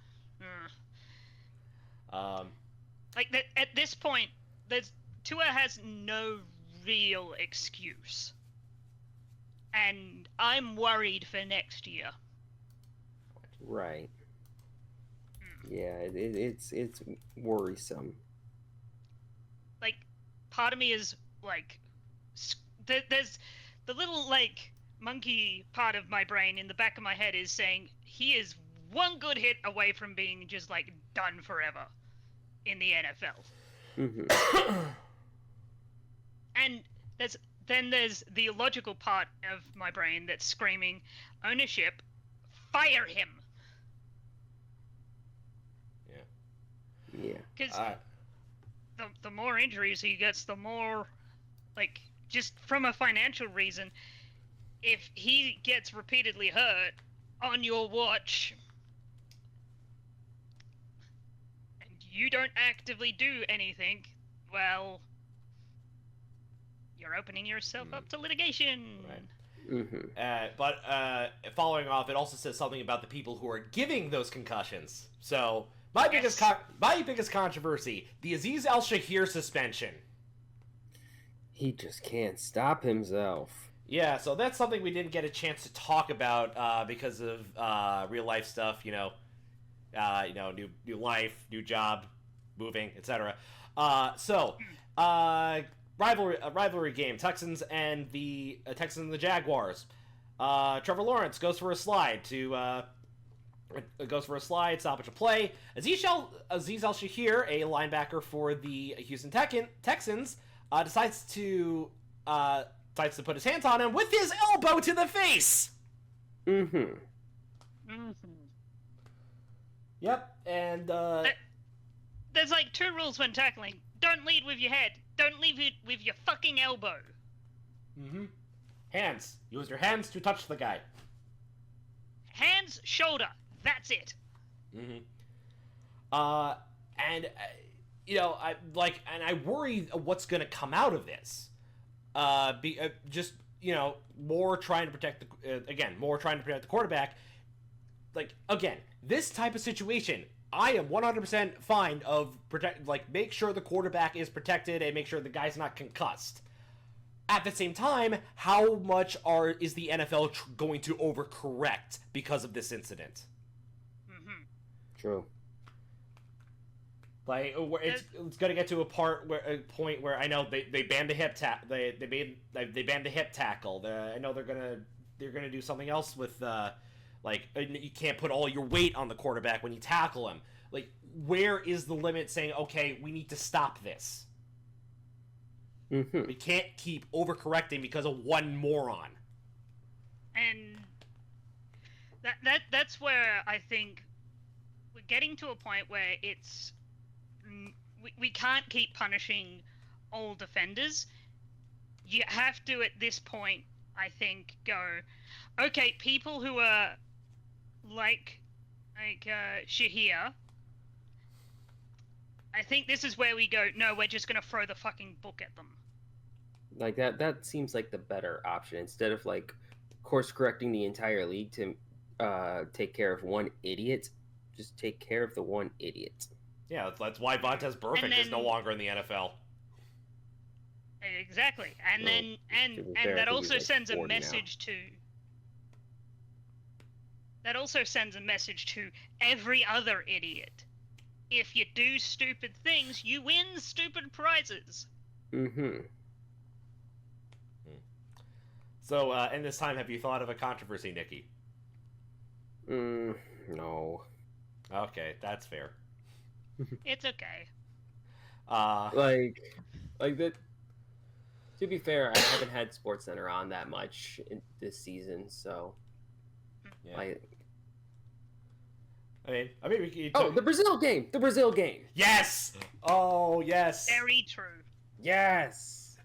[SPEAKER 1] Like at this point, Tua has no real excuse, and I'm worried for next year.
[SPEAKER 2] Right. Yeah, it's worrisome.
[SPEAKER 1] Like, part of me is like, there's the little like monkey part of my brain in the back of my head is saying he is one good hit away from being just like done forever in the NFL.
[SPEAKER 2] Mm-hmm.
[SPEAKER 1] And there's the logical part of my brain that's screaming, ownership, fire him.
[SPEAKER 2] Yeah.
[SPEAKER 1] Because the more injuries he gets, the more, like, just from a financial reason, if he gets repeatedly hurt on your watch and you don't actively do anything, well, you're opening yourself up to litigation.
[SPEAKER 3] Right.
[SPEAKER 2] Mm-hmm.
[SPEAKER 3] But following off, it also says something about the people who are giving those concussions. So my biggest controversy: the Aziz Al-Shahir suspension.
[SPEAKER 2] He just can't stop himself.
[SPEAKER 3] Yeah, so that's something we didn't get a chance to talk about because of real life stuff. New life, new job, moving, etc. Rivalry game: Texans and the Jaguars. Trevor Lawrence goes for a slide stoppage of play. Aziz Al-Shahir, a linebacker for the Houston Texans, decides to put his hands on him with his elbow to the face.
[SPEAKER 2] Mm-hmm.
[SPEAKER 1] Mm-hmm.
[SPEAKER 3] Yep, and
[SPEAKER 1] there's like two rules when tackling: don't lead with your head, Don't leave it with your fucking elbow.
[SPEAKER 3] Mm-hmm. Hands. Use your hands to touch the guy.
[SPEAKER 1] Hands, shoulder. That's it.
[SPEAKER 3] Mm-hmm. And I worry what's gonna come out of this. Just more trying to protect the quarterback. Like, again, this type of situation, I am 100% fine of make sure the quarterback is protected and make sure the guy's not concussed. At the same time, how much is the NFL going to overcorrect because of this incident?
[SPEAKER 1] Mm-hmm.
[SPEAKER 2] True.
[SPEAKER 3] Like, it's going to get to a point where I know they banned the hip they banned the hip tackle. I know they're gonna do something else with you can't put all your weight on the quarterback when you tackle him. Like, where is the limit saying, okay, we need to stop this?
[SPEAKER 2] Mm-hmm.
[SPEAKER 3] We can't keep overcorrecting because of one moron.
[SPEAKER 1] And that's where I think we're getting to a point where it's we can't keep punishing old offenders. You have to, at this point, I think, go, okay, people who are like Shahir, I think this is where we go, no, we're just going to throw the fucking book at them.
[SPEAKER 2] Like, that seems like the better option. Instead of, like, course correcting the entire league to take care of one idiot, just take care of the one idiot.
[SPEAKER 3] Yeah, that's why Vontaze Burfict is no longer in the NFL.
[SPEAKER 1] Exactly. And then that also sends a message to every other idiot. If you do stupid things, you win stupid prizes.
[SPEAKER 2] Mm-hmm.
[SPEAKER 3] So, in this time, have you thought of a controversy, Nikki?
[SPEAKER 2] No.
[SPEAKER 3] Okay, that's fair.
[SPEAKER 1] It's okay.
[SPEAKER 2] Like that. To be fair, I haven't had SportsCenter on that much this season, so.
[SPEAKER 3] Yeah. I mean, we
[SPEAKER 2] can... the Brazil game! The Brazil game!
[SPEAKER 3] Yes! Oh, yes!
[SPEAKER 1] Very true.
[SPEAKER 2] Yes!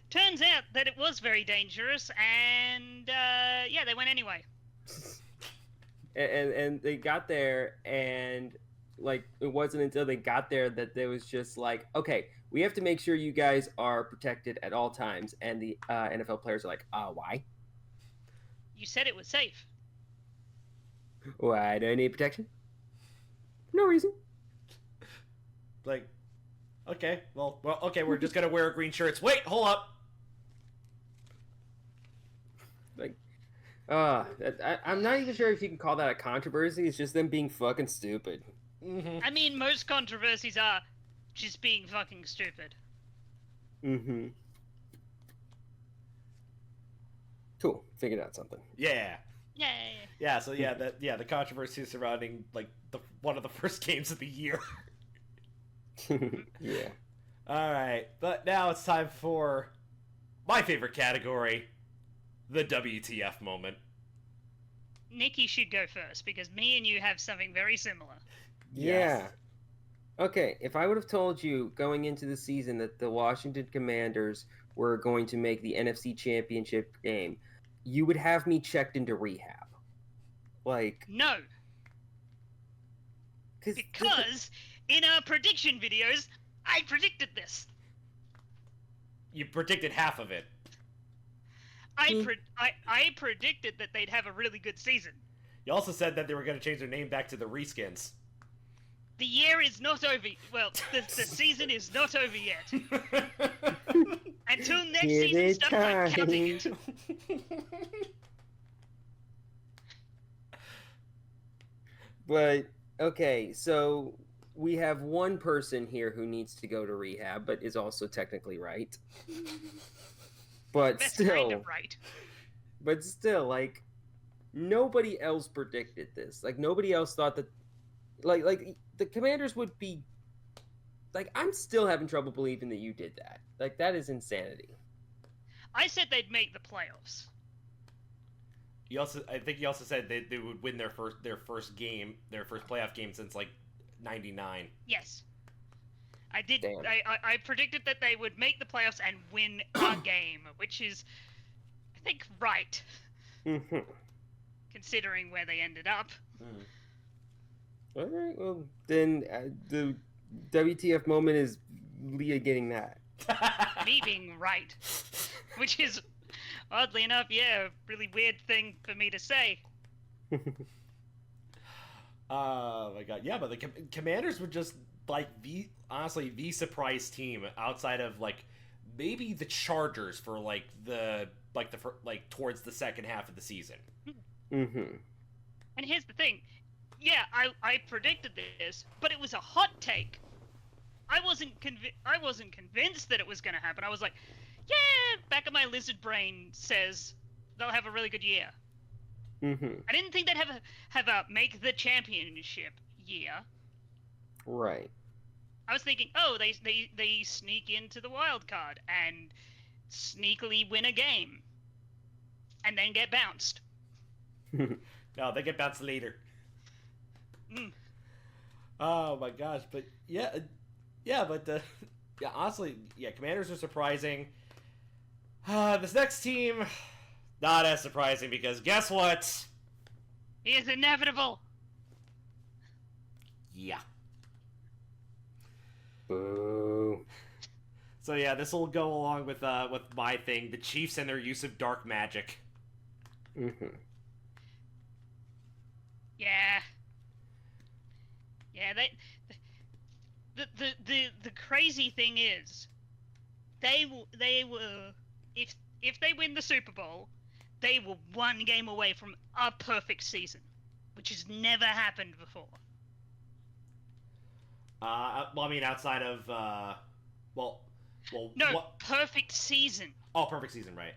[SPEAKER 1] Turns out that it was very dangerous, and they went anyway.
[SPEAKER 2] and they got there, and it wasn't until they got there that there was just like, okay, we have to make sure you guys are protected at all times, and the NFL players are like, why?
[SPEAKER 1] You said it was safe.
[SPEAKER 2] Why do I need protection? No reason.
[SPEAKER 3] Like, okay, okay, we're just gonna wear green shirts. Wait, hold up.
[SPEAKER 2] Like, I'm not even sure if you can call that a controversy. It's just them being fucking stupid.
[SPEAKER 3] Mm-hmm.
[SPEAKER 1] I mean, most controversies are just being fucking stupid.
[SPEAKER 2] Mm-hmm. Cool. Figured out something.
[SPEAKER 3] Yeah.
[SPEAKER 1] Yay.
[SPEAKER 3] Yeah. So the controversy surrounding one of the first games of the year.
[SPEAKER 2] Yeah.
[SPEAKER 3] All right, but now it's time for my favorite category, the WTF moment.
[SPEAKER 1] Nikki should go first because me and you have something very similar.
[SPEAKER 2] Yeah.
[SPEAKER 3] Yes.
[SPEAKER 2] Okay, if I would have told you going into the season that the Washington Commanders were going to make the NFC Championship game, you would have me checked into rehab. Like...
[SPEAKER 1] No. Because in our prediction videos, I predicted this.
[SPEAKER 3] You predicted half of it.
[SPEAKER 1] I predicted that they'd have a really good season.
[SPEAKER 3] You also said that they were going to change their name back to the Reskins.
[SPEAKER 1] The year is not over. Well, the season is not over yet. Until next season starts, I'm counting it.
[SPEAKER 2] But, okay, so we have one person here who needs to go to rehab, but is also technically right. But
[SPEAKER 1] That's
[SPEAKER 2] still...
[SPEAKER 1] kind of right.
[SPEAKER 2] But still, like, nobody else predicted this. Like, nobody else thought that... Like the Commanders would be... Like, I'm still having trouble believing that you did that. Like, that is insanity.
[SPEAKER 1] I said they'd make the playoffs.
[SPEAKER 3] I think you also said they would win their first playoff game since, like, 99.
[SPEAKER 1] Yes. I did.
[SPEAKER 2] Damn.
[SPEAKER 1] I predicted that they would make the playoffs and win a game, which is, I think, right,
[SPEAKER 2] Mm-hmm.
[SPEAKER 1] considering where they ended up.
[SPEAKER 2] All right. Well, then the WTF moment is Leah getting that.
[SPEAKER 1] Me being right, which is, oddly enough, yeah, a really weird thing for me to say.
[SPEAKER 3] Oh my god, yeah, but the Commanders were just like honestly the surprise team outside of like maybe the Chargers for like towards the second half of the season.
[SPEAKER 2] Mm-hmm.
[SPEAKER 1] And here's the thing, yeah, I predicted this, but it was a hot take. I wasn't convinced that it was going to happen. I was like, yeah, back of my lizard brain says they'll have a really good year.
[SPEAKER 2] Mm-hmm.
[SPEAKER 1] I didn't think they'd have a make the championship year.
[SPEAKER 2] Right.
[SPEAKER 1] I was thinking, oh, they sneak into the wild card and sneakily win a game, and then get bounced.
[SPEAKER 3] No, they get bounced later.
[SPEAKER 1] Mm.
[SPEAKER 3] Oh my gosh, but yeah, but yeah, honestly, yeah, Commanders are surprising. This next team, not as surprising because guess what?
[SPEAKER 1] He is inevitable.
[SPEAKER 3] Yeah.
[SPEAKER 2] Boo.
[SPEAKER 3] So yeah, this will go along with my thing, the Chiefs and their use of dark magic.
[SPEAKER 2] Mm-hmm.
[SPEAKER 1] Yeah. Yeah, the crazy thing is, they will if they win the Super Bowl, they were one game away from a perfect season, which has never happened before.
[SPEAKER 3] Well, I mean, outside of well,
[SPEAKER 1] No,
[SPEAKER 3] what?
[SPEAKER 1] perfect season.
[SPEAKER 3] Oh, perfect season, right?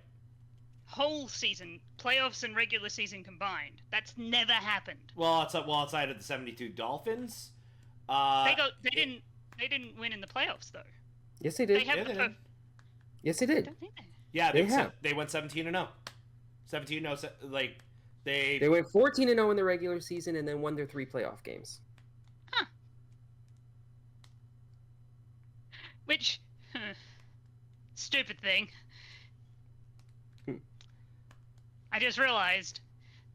[SPEAKER 1] Whole season, playoffs and regular season combined. That's never happened.
[SPEAKER 3] Well, outside of the 72 Dolphins.
[SPEAKER 1] They didn't win in the playoffs though.
[SPEAKER 2] Yes, they did.
[SPEAKER 1] They have
[SPEAKER 3] they
[SPEAKER 1] the
[SPEAKER 3] did.
[SPEAKER 2] Yes, they
[SPEAKER 1] I
[SPEAKER 2] did.
[SPEAKER 1] don't think they.
[SPEAKER 3] Yeah,
[SPEAKER 2] They
[SPEAKER 3] went 17-0. 17-0, like
[SPEAKER 2] They went 14-0 in the regular season and then won their 3 playoff games.
[SPEAKER 1] Huh. Which, stupid thing. I just realized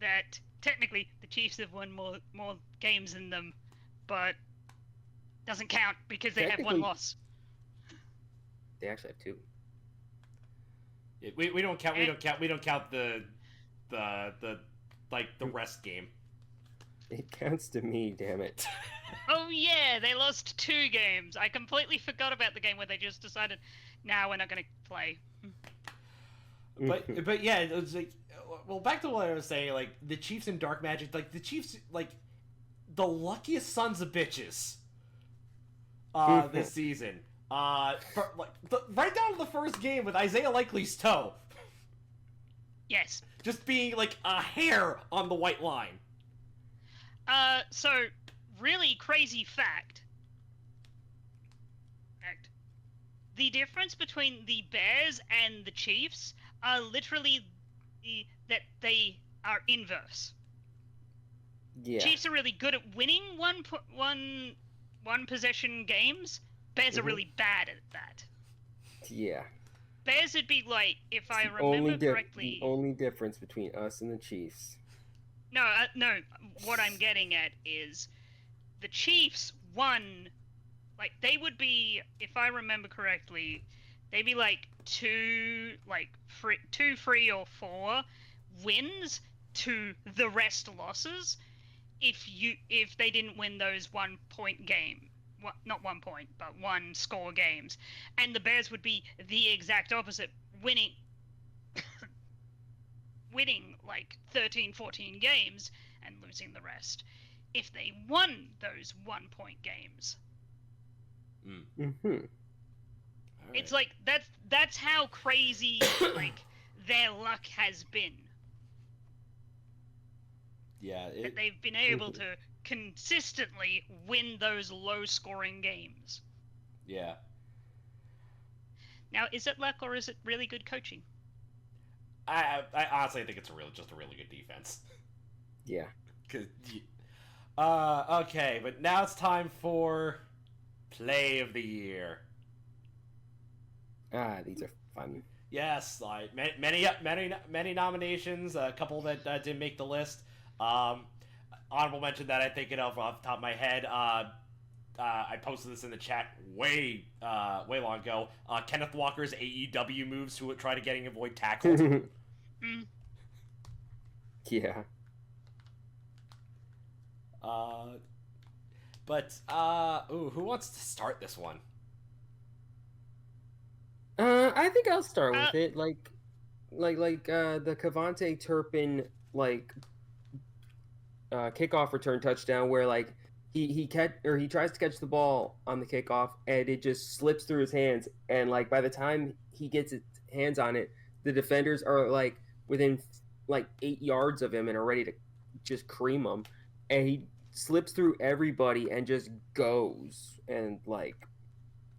[SPEAKER 1] that technically the Chiefs have won more games than them, but doesn't count because they have one loss.
[SPEAKER 2] They actually have 2.
[SPEAKER 3] Yeah, we don't count. We don't count the rest game.
[SPEAKER 2] It counts to me, damn it.
[SPEAKER 1] Oh yeah, they lost 2 games. I completely forgot about the game where they just decided, nah, we're not going to play.
[SPEAKER 3] But yeah, it was like, well, back to what I was saying, like the Chiefs and dark magic, like the Chiefs, like the luckiest sons of bitches this season. Right down to the first game with Isaiah Likely's toe.
[SPEAKER 1] Yes.
[SPEAKER 3] Just being like a hair on the white line.
[SPEAKER 1] So really crazy fact. The difference between the Bears and the Chiefs are literally that they are inverse.
[SPEAKER 2] Yeah.
[SPEAKER 1] Chiefs are really good at winning one possession games. Bears are really bad at that.
[SPEAKER 2] Yeah.
[SPEAKER 1] Bears would be like, if I remember correctly.
[SPEAKER 2] The only difference between us and the Chiefs.
[SPEAKER 1] No. What I'm getting at is the Chiefs won. Like they would be, if I remember correctly, they'd be like 2, 3 or 4 wins to the rest losses. If they didn't win those 1 point game, not 1 point, but 1 score games, and the Bears would be the exact opposite, winning like 13, 14 games and losing the rest. If they won those 1 point games.
[SPEAKER 2] Mm-hmm.
[SPEAKER 1] It's like that's how crazy like their luck has been.
[SPEAKER 3] Yeah,
[SPEAKER 1] that they've been able to consistently win those low-scoring games.
[SPEAKER 3] Yeah.
[SPEAKER 1] Now, is it luck or is it really good coaching?
[SPEAKER 3] I honestly think it's just a really good defense.
[SPEAKER 2] Yeah.
[SPEAKER 3] Okay, but now it's time for Play of the year.
[SPEAKER 2] These are fun.
[SPEAKER 3] Yes, like many nominations. A couple that didn't make the list. Honorable mention that I'm thinking of off the top of my head. I posted this in the chat way long ago. Kenneth Walker's AEW moves to try to getting avoid tackled.
[SPEAKER 2] Yeah.
[SPEAKER 3] Who wants to start this one?
[SPEAKER 2] I think I'll start with it. The Cavante Turpin kickoff return touchdown where he tries to catch the ball on the kickoff and it just slips through his hands, and by the time he gets his hands on it, the defenders are within 8 yards of him and are ready to just cream him, and he slips through everybody and just goes, and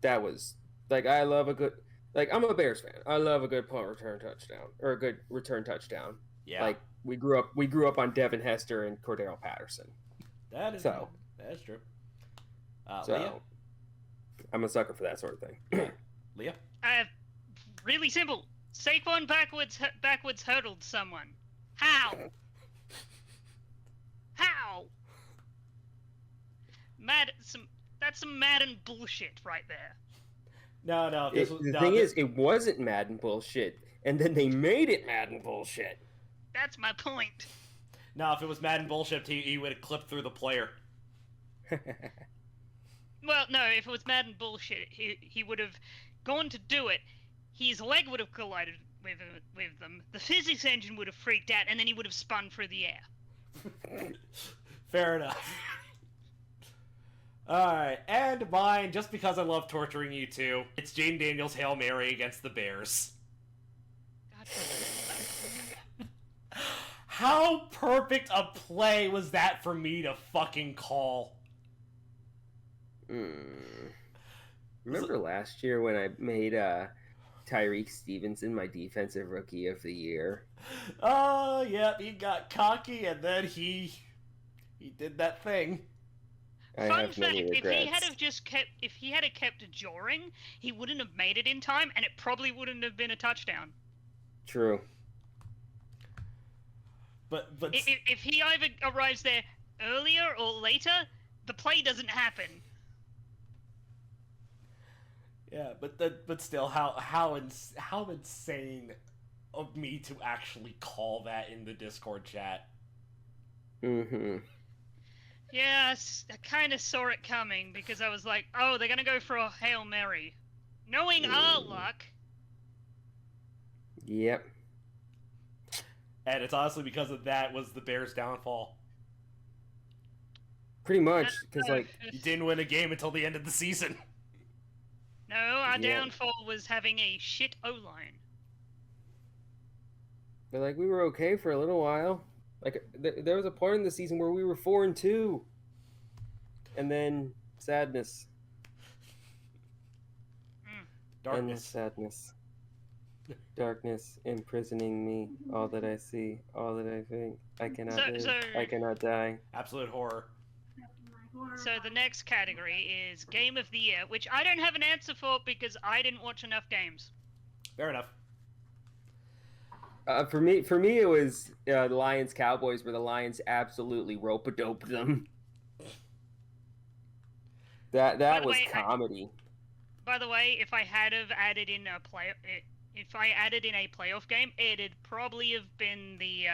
[SPEAKER 2] that was I love a good I'm a Bears fan. I love a good punt return touchdown or a good return touchdown.
[SPEAKER 3] Yeah.
[SPEAKER 2] We grew up on Devin Hester and Cordero Patterson.
[SPEAKER 3] That is true.
[SPEAKER 2] So
[SPEAKER 3] Leah?
[SPEAKER 2] I'm a sucker for that sort of thing.
[SPEAKER 3] Leah?
[SPEAKER 1] Really simple. Saquon backwards hurdled someone. How? How? That's some Madden bullshit right there.
[SPEAKER 3] No.
[SPEAKER 2] The thing is, it wasn't Madden bullshit, and then they made it Madden bullshit.
[SPEAKER 1] That's my point.
[SPEAKER 3] No, if it was Madden bullshit, he would have clipped through the player.
[SPEAKER 1] Well, no, if it was Madden bullshit, he would have gone to do it. His leg would have collided with them. The physics engine would have freaked out, and then he would have spun through the air.
[SPEAKER 3] Fair enough. Alright, and mine, just because I love torturing you two, it's Jaden Daniels' Hail Mary against the Bears.
[SPEAKER 1] God.
[SPEAKER 3] How perfect a play was that for me to fucking call?
[SPEAKER 2] Remember last year when I made Tyreek Stevenson my defensive rookie of the year?
[SPEAKER 3] Oh, yeah, he got cocky and then he did that thing.
[SPEAKER 1] Fun fact: if he had kept drawing, he wouldn't have made it in time, and it probably wouldn't have been a touchdown.
[SPEAKER 2] True.
[SPEAKER 3] But
[SPEAKER 1] if he either arrives there earlier or later, the play doesn't happen.
[SPEAKER 3] Yeah, but still, how insane of me to actually call that in the Discord chat.
[SPEAKER 2] Mm-hmm.
[SPEAKER 1] Yeah, I kind of saw it coming because I was like, oh, they're gonna go for a Hail Mary, knowing our luck.
[SPEAKER 2] Yep.
[SPEAKER 3] And it's honestly because of that was the Bears' downfall.
[SPEAKER 2] Pretty much, because
[SPEAKER 3] you didn't win a game until the end of the season.
[SPEAKER 1] No, our downfall was having a shit O-line.
[SPEAKER 2] But we were okay for a little while. There was a part in the season where we were 4-2, and then sadness.
[SPEAKER 3] Darkness.
[SPEAKER 2] And sadness. Darkness imprisoning me. All that I see, all that I think. I cannot live. I cannot die.
[SPEAKER 3] Absolute horror.
[SPEAKER 1] So the next category is Game of the Year, which I don't have an answer for because I didn't watch enough games.
[SPEAKER 3] Fair enough.
[SPEAKER 2] For me, it was the Lions Cowboys, where the Lions absolutely rope-a-doped them. That was comedy.
[SPEAKER 1] By the way, if I had have added in a playoff game, it'd probably have been the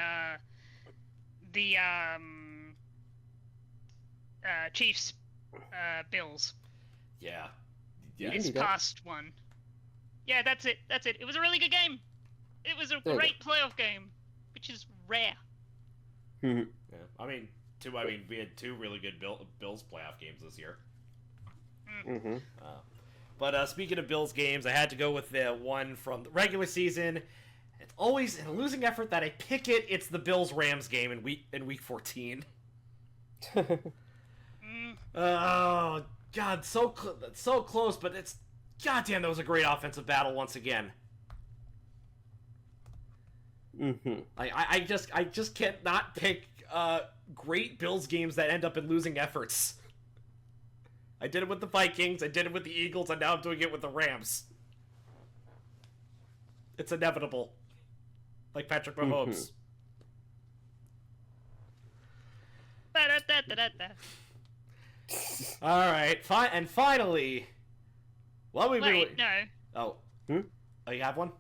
[SPEAKER 1] Chiefs Bills.
[SPEAKER 3] Yeah.
[SPEAKER 1] It's past one. Yeah, that's it. It was a really good game. It was a great playoff game, which is rare.
[SPEAKER 2] Yeah.
[SPEAKER 3] We had two really good Bills playoff games this year.
[SPEAKER 2] Mm-hmm.
[SPEAKER 3] But speaking of Bills games, I had to go with the one from the regular season. It's always in a losing effort that I pick it. It's the Bills-Rams game in week 14. Oh God, so close, but it's goddamn. That was a great offensive battle once again.
[SPEAKER 2] Mm-hmm.
[SPEAKER 3] I just can't not pick great Bills games that end up in losing efforts. I did it with the Vikings, I did it with the Eagles, and now I'm doing it with the Rams. It's inevitable. Like Patrick Mahomes.
[SPEAKER 1] Ba-da-da-da-da-da.
[SPEAKER 3] Alright, and finally... What we
[SPEAKER 1] Wait, no.
[SPEAKER 3] Oh. Oh, you have one?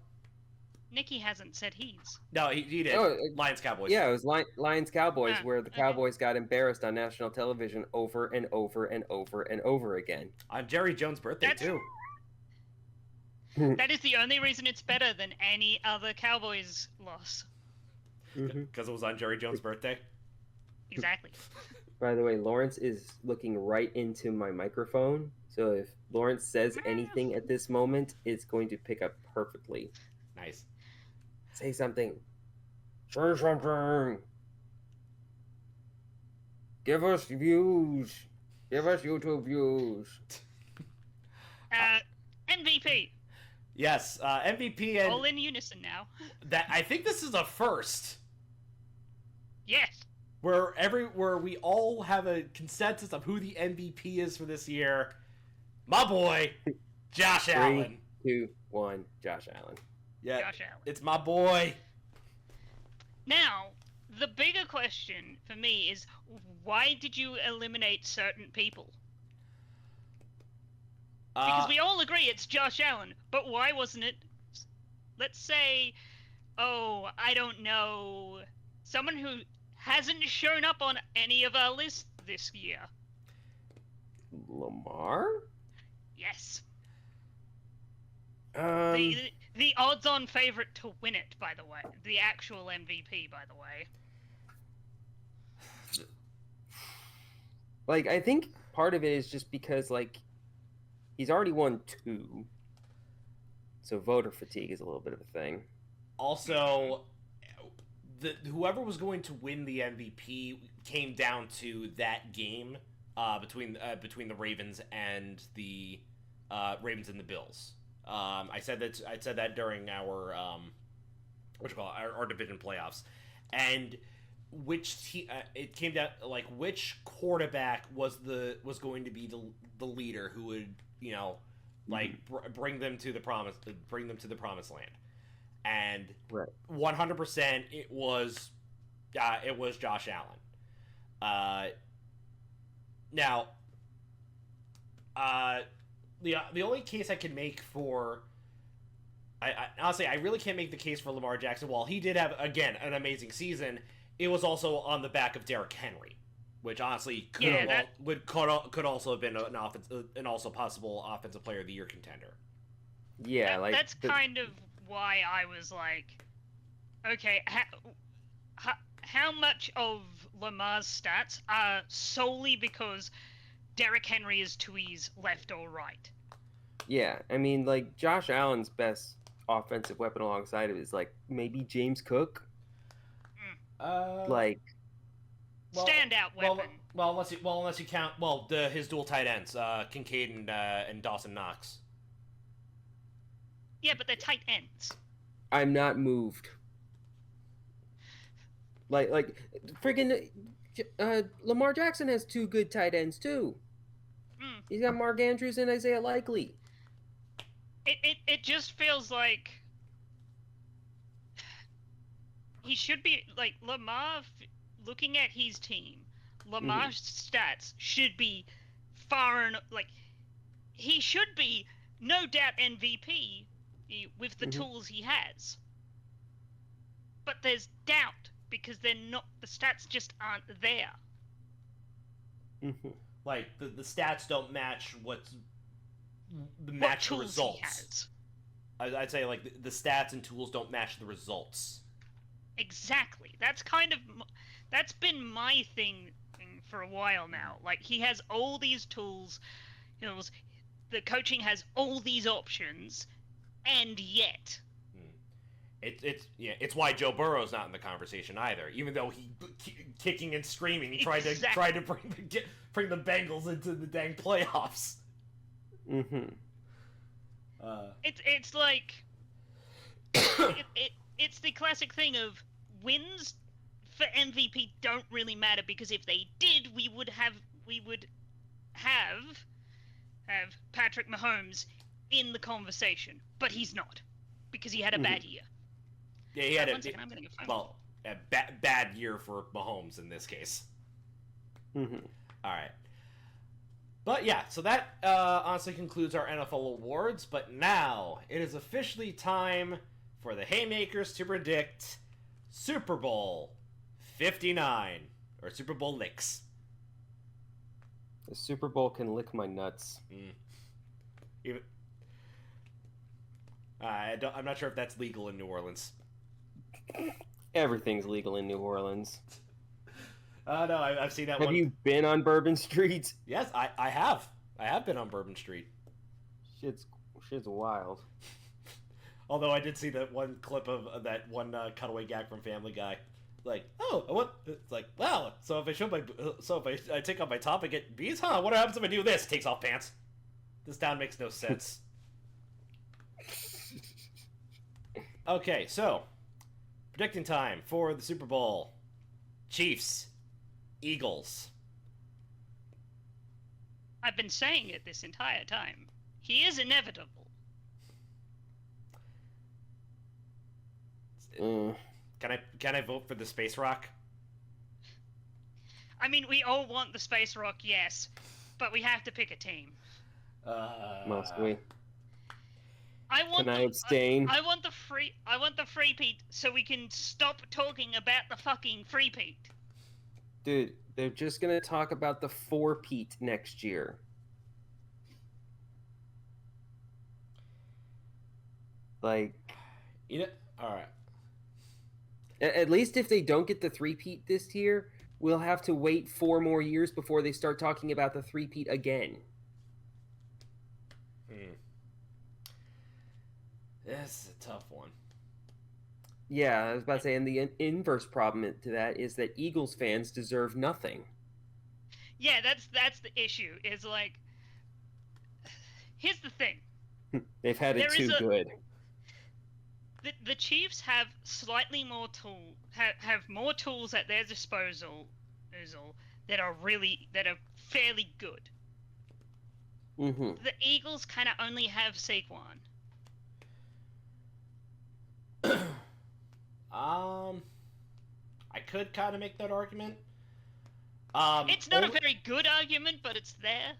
[SPEAKER 1] Nicky hasn't said his.
[SPEAKER 3] No, he did.
[SPEAKER 2] Oh,
[SPEAKER 3] Lions Cowboys.
[SPEAKER 2] Yeah, it was Lions Cowboys,
[SPEAKER 1] Ah,
[SPEAKER 2] where the
[SPEAKER 1] okay.
[SPEAKER 2] Cowboys got embarrassed on national television over and over and over and over again.
[SPEAKER 3] On Jerry Jones' birthday,
[SPEAKER 1] That's-
[SPEAKER 3] too.
[SPEAKER 1] That is the only reason it's better than any other Cowboys loss.
[SPEAKER 3] Because it was on Jerry Jones' birthday?
[SPEAKER 1] Exactly.
[SPEAKER 2] By the way, Lawrence is looking right into my microphone, so if Lawrence says anything at this moment, it's going to pick up perfectly.
[SPEAKER 3] Nice.
[SPEAKER 2] Say something. Say something. Give us views. Give us YouTube views.
[SPEAKER 1] MVP.
[SPEAKER 3] Yes, MVP and...
[SPEAKER 1] All in unison now.
[SPEAKER 3] that I think this is a first.
[SPEAKER 1] Yes.
[SPEAKER 3] Where we all have a consensus of who the MVP is for this year. My boy, Josh Allen.
[SPEAKER 2] 3, 2, 1, Josh Allen.
[SPEAKER 3] Yeah,
[SPEAKER 1] Josh Allen.
[SPEAKER 3] it's my boy.
[SPEAKER 1] Now, the bigger question for me is, why did you eliminate certain people? Because we all agree it's Josh Allen, but why wasn't it, let's say, oh, I don't know, someone who hasn't shown up on any of our lists this year?
[SPEAKER 2] Lamar?
[SPEAKER 1] Yes. The odds-on favorite to win it, by the way. The actual MVP, by the way.
[SPEAKER 2] Like, I think part of it is just because, like, he's already won 2. So voter fatigue is a little bit of a thing.
[SPEAKER 3] Also, whoever was going to win the MVP came down to that game between the Ravens and the Bills. I said that during our our division playoffs, and it came down like which quarterback was going to be the leader who would bring them to the promised land, and 100% it was Josh Allen. Now, the only case I can make for, I honestly I really can't make the case for Lamar Jackson. While he did have again an amazing season, it was also on the back of Derrick Henry, which honestly could also have been an also possible offensive player of the year contender.
[SPEAKER 2] Yeah,
[SPEAKER 1] that's kind of why I was like, okay, how much of Lamar's stats are solely because Derrick Henry is to his left or right?
[SPEAKER 2] Yeah, I mean, like, Josh Allen's best offensive weapon alongside of it is, like, maybe James Cook.
[SPEAKER 1] Standout weapon.
[SPEAKER 3] Well, unless you count his dual tight ends, Kincaid and Dawson Knox.
[SPEAKER 1] Yeah, but they're tight ends.
[SPEAKER 2] I'm not moved. Like friggin' Lamar Jackson has 2 good tight ends too. He's got Mark Andrews and Isaiah Likely.
[SPEAKER 1] It just feels like he should be like Lamar. Looking at his team, Lamar's stats should be far and like he should be no doubt MVP with the tools he has. But there's doubt because the stats just aren't there.
[SPEAKER 3] Like the stats don't match the results. I'd say like the stats and tools don't match the results.
[SPEAKER 1] Exactly. That's been my thing for a while now. Like he has all these tools, the coaching has all these options, and yet
[SPEAKER 3] it's why Joe Burrow's not in the conversation either. Even though he kicking and screaming tried to bring the Bengals into the dang playoffs.
[SPEAKER 1] It's like it's the classic thing of wins for MVP don't really matter because if they did, we would have have Patrick Mahomes in the conversation, but he's not because he had a bad year.
[SPEAKER 3] Yeah, he had
[SPEAKER 1] One second, I'm getting a phone call.
[SPEAKER 3] a bad year for Mahomes in this case. All right. But yeah, so that honestly concludes our NFL awards. But now it is officially time for the Haymakers to predict Super Bowl 59 or Super Bowl LIX.
[SPEAKER 2] The Super Bowl can lick my nuts.
[SPEAKER 3] Even, I'm not sure if that's legal in New Orleans.
[SPEAKER 2] Everything's legal in New Orleans.
[SPEAKER 3] No, I've seen that
[SPEAKER 2] one. Have you been on Bourbon Street?
[SPEAKER 3] Yes, I have. I have been on Bourbon Street.
[SPEAKER 2] Shit's wild.
[SPEAKER 3] Although I did see that one clip of that one cutaway gag from Family Guy. Like, oh, what? It's like, wow. So if I take off my top and get bees, huh? What happens if I do this? Takes off pants. This town makes no sense. Okay, so predicting time for the Super Bowl: Chiefs, Eagles.
[SPEAKER 1] I've been saying it this entire time. He is inevitable.
[SPEAKER 3] Can I vote for the Space Rock?
[SPEAKER 1] I mean, we all want the Space Rock, yes, but we have to pick a team.
[SPEAKER 2] Must we?
[SPEAKER 1] Can
[SPEAKER 2] I abstain?
[SPEAKER 1] I want the free-peat so we can stop talking about the fucking free-peat.
[SPEAKER 2] Dude, they're just gonna talk about the 4-peat next year. Like,
[SPEAKER 3] all right.
[SPEAKER 2] At least if they don't get the 3-peat this year, we'll have to wait 4 more years before they start talking about the 3-peat again.
[SPEAKER 3] This is a tough one.
[SPEAKER 2] Yeah, I was about to say, and the inverse problem to that is that Eagles fans deserve nothing.
[SPEAKER 1] Yeah, that's the issue. Is like, here's the thing.
[SPEAKER 2] They've had it too good.
[SPEAKER 1] The Chiefs have slightly more have more tools at their disposal that are fairly good. The Eagles kind of only have Saquon.
[SPEAKER 3] I could kind of make that argument.
[SPEAKER 1] It's not a very good argument, but it's there.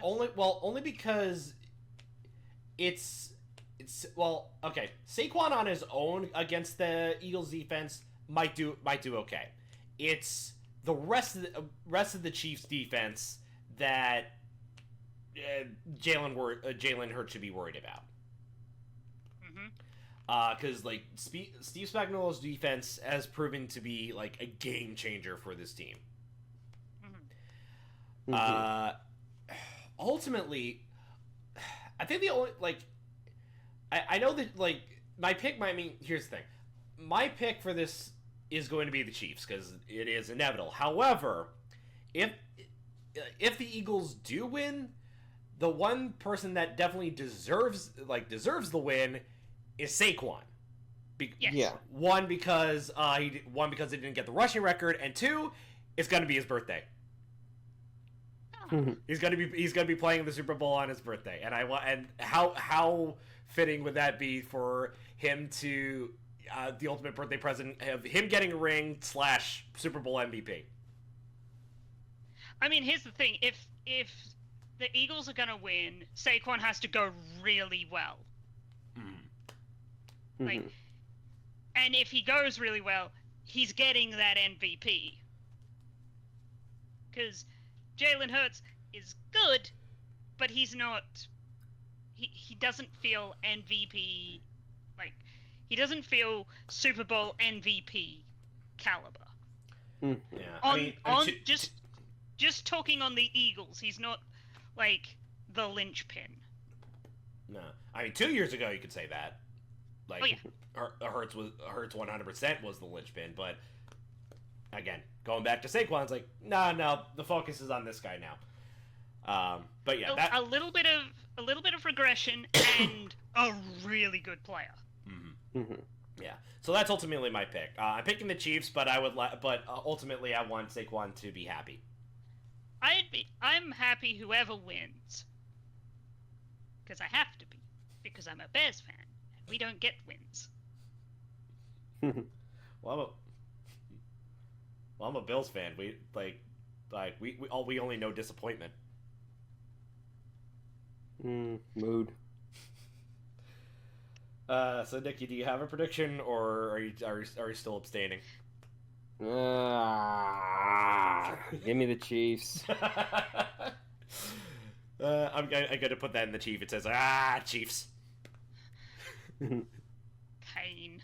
[SPEAKER 3] Only because it's okay. Saquon on his own against the Eagles defense might do okay. It's the rest of the Chiefs defense that Jalen Hurts should be worried about. Because like Steve Spagnuolo's defense has proven to be like a game changer for this team. Ultimately, I think the only I know that my pick. Here's the thing: my pick for this is going to be the Chiefs because it is inevitable. However, if the Eagles do win, the one person that definitely deserves the win is Saquon.
[SPEAKER 1] Yes.
[SPEAKER 3] One because he didn't get the rushing record, and 2, it's going to be his birthday. He's gonna be playing the Super Bowl on his birthday, and how fitting would that be for him to the ultimate birthday present of him getting a ring / Super Bowl MVP.
[SPEAKER 1] I mean, here's the thing: if the Eagles are gonna win, Saquon has to go really well. And if he goes really well, he's getting that MVP. Because Jalen Hurts is good, but he's not. He doesn't feel MVP. He doesn't feel Super Bowl MVP caliber. Just talking on the Eagles, he's not the linchpin.
[SPEAKER 3] No, 2 years ago you could say that. Hurts 100% was the linchpin, but again, going back to Saquon, it's like, no, the focus is on this guy now. But yeah,
[SPEAKER 1] a little bit of regression and a really good player.
[SPEAKER 3] Yeah, so that's ultimately my pick. I'm picking the Chiefs, but ultimately I want Saquon to be happy.
[SPEAKER 1] I'm happy whoever wins, because I have to be, because I'm a Bears fan, and we don't get wins.
[SPEAKER 3] Well, I'm a Bills fan. We we only know disappointment.
[SPEAKER 2] Mood.
[SPEAKER 3] So Nikki, do you have a prediction, or are you still abstaining?
[SPEAKER 2] Give me the Chiefs.
[SPEAKER 3] I'm going to put that in the Chief. It says, Chiefs.
[SPEAKER 1] Pain.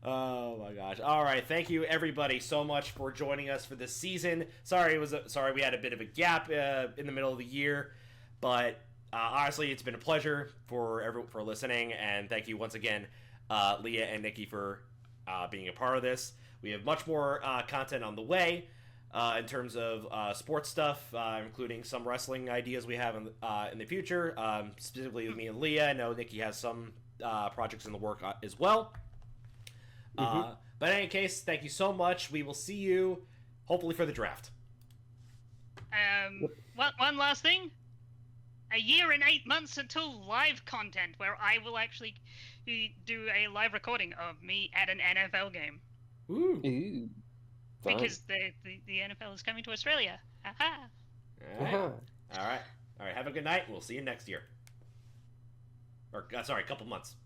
[SPEAKER 3] Oh my gosh! All right, thank you everybody so much for joining us for this season. Sorry we had a bit of a gap in the middle of the year, but honestly, it's been a pleasure for listening, and thank you once again, Leah and Nikki, for being a part of this. We have much more content on the way in terms of sports stuff, including some wrestling ideas we have in the future. Specifically with me and Leah. I know Nikki has some projects in the work as well. But in any case, thank you so much. We will see you hopefully for the draft.
[SPEAKER 1] One last thing. A year and 8 months until live content, where I will actually do a live recording of me at an NFL game.
[SPEAKER 2] Ooh.
[SPEAKER 1] Because the NFL is coming to Australia. Aha.
[SPEAKER 3] All right. Have a good night. We'll see you next year. Or sorry, a couple months.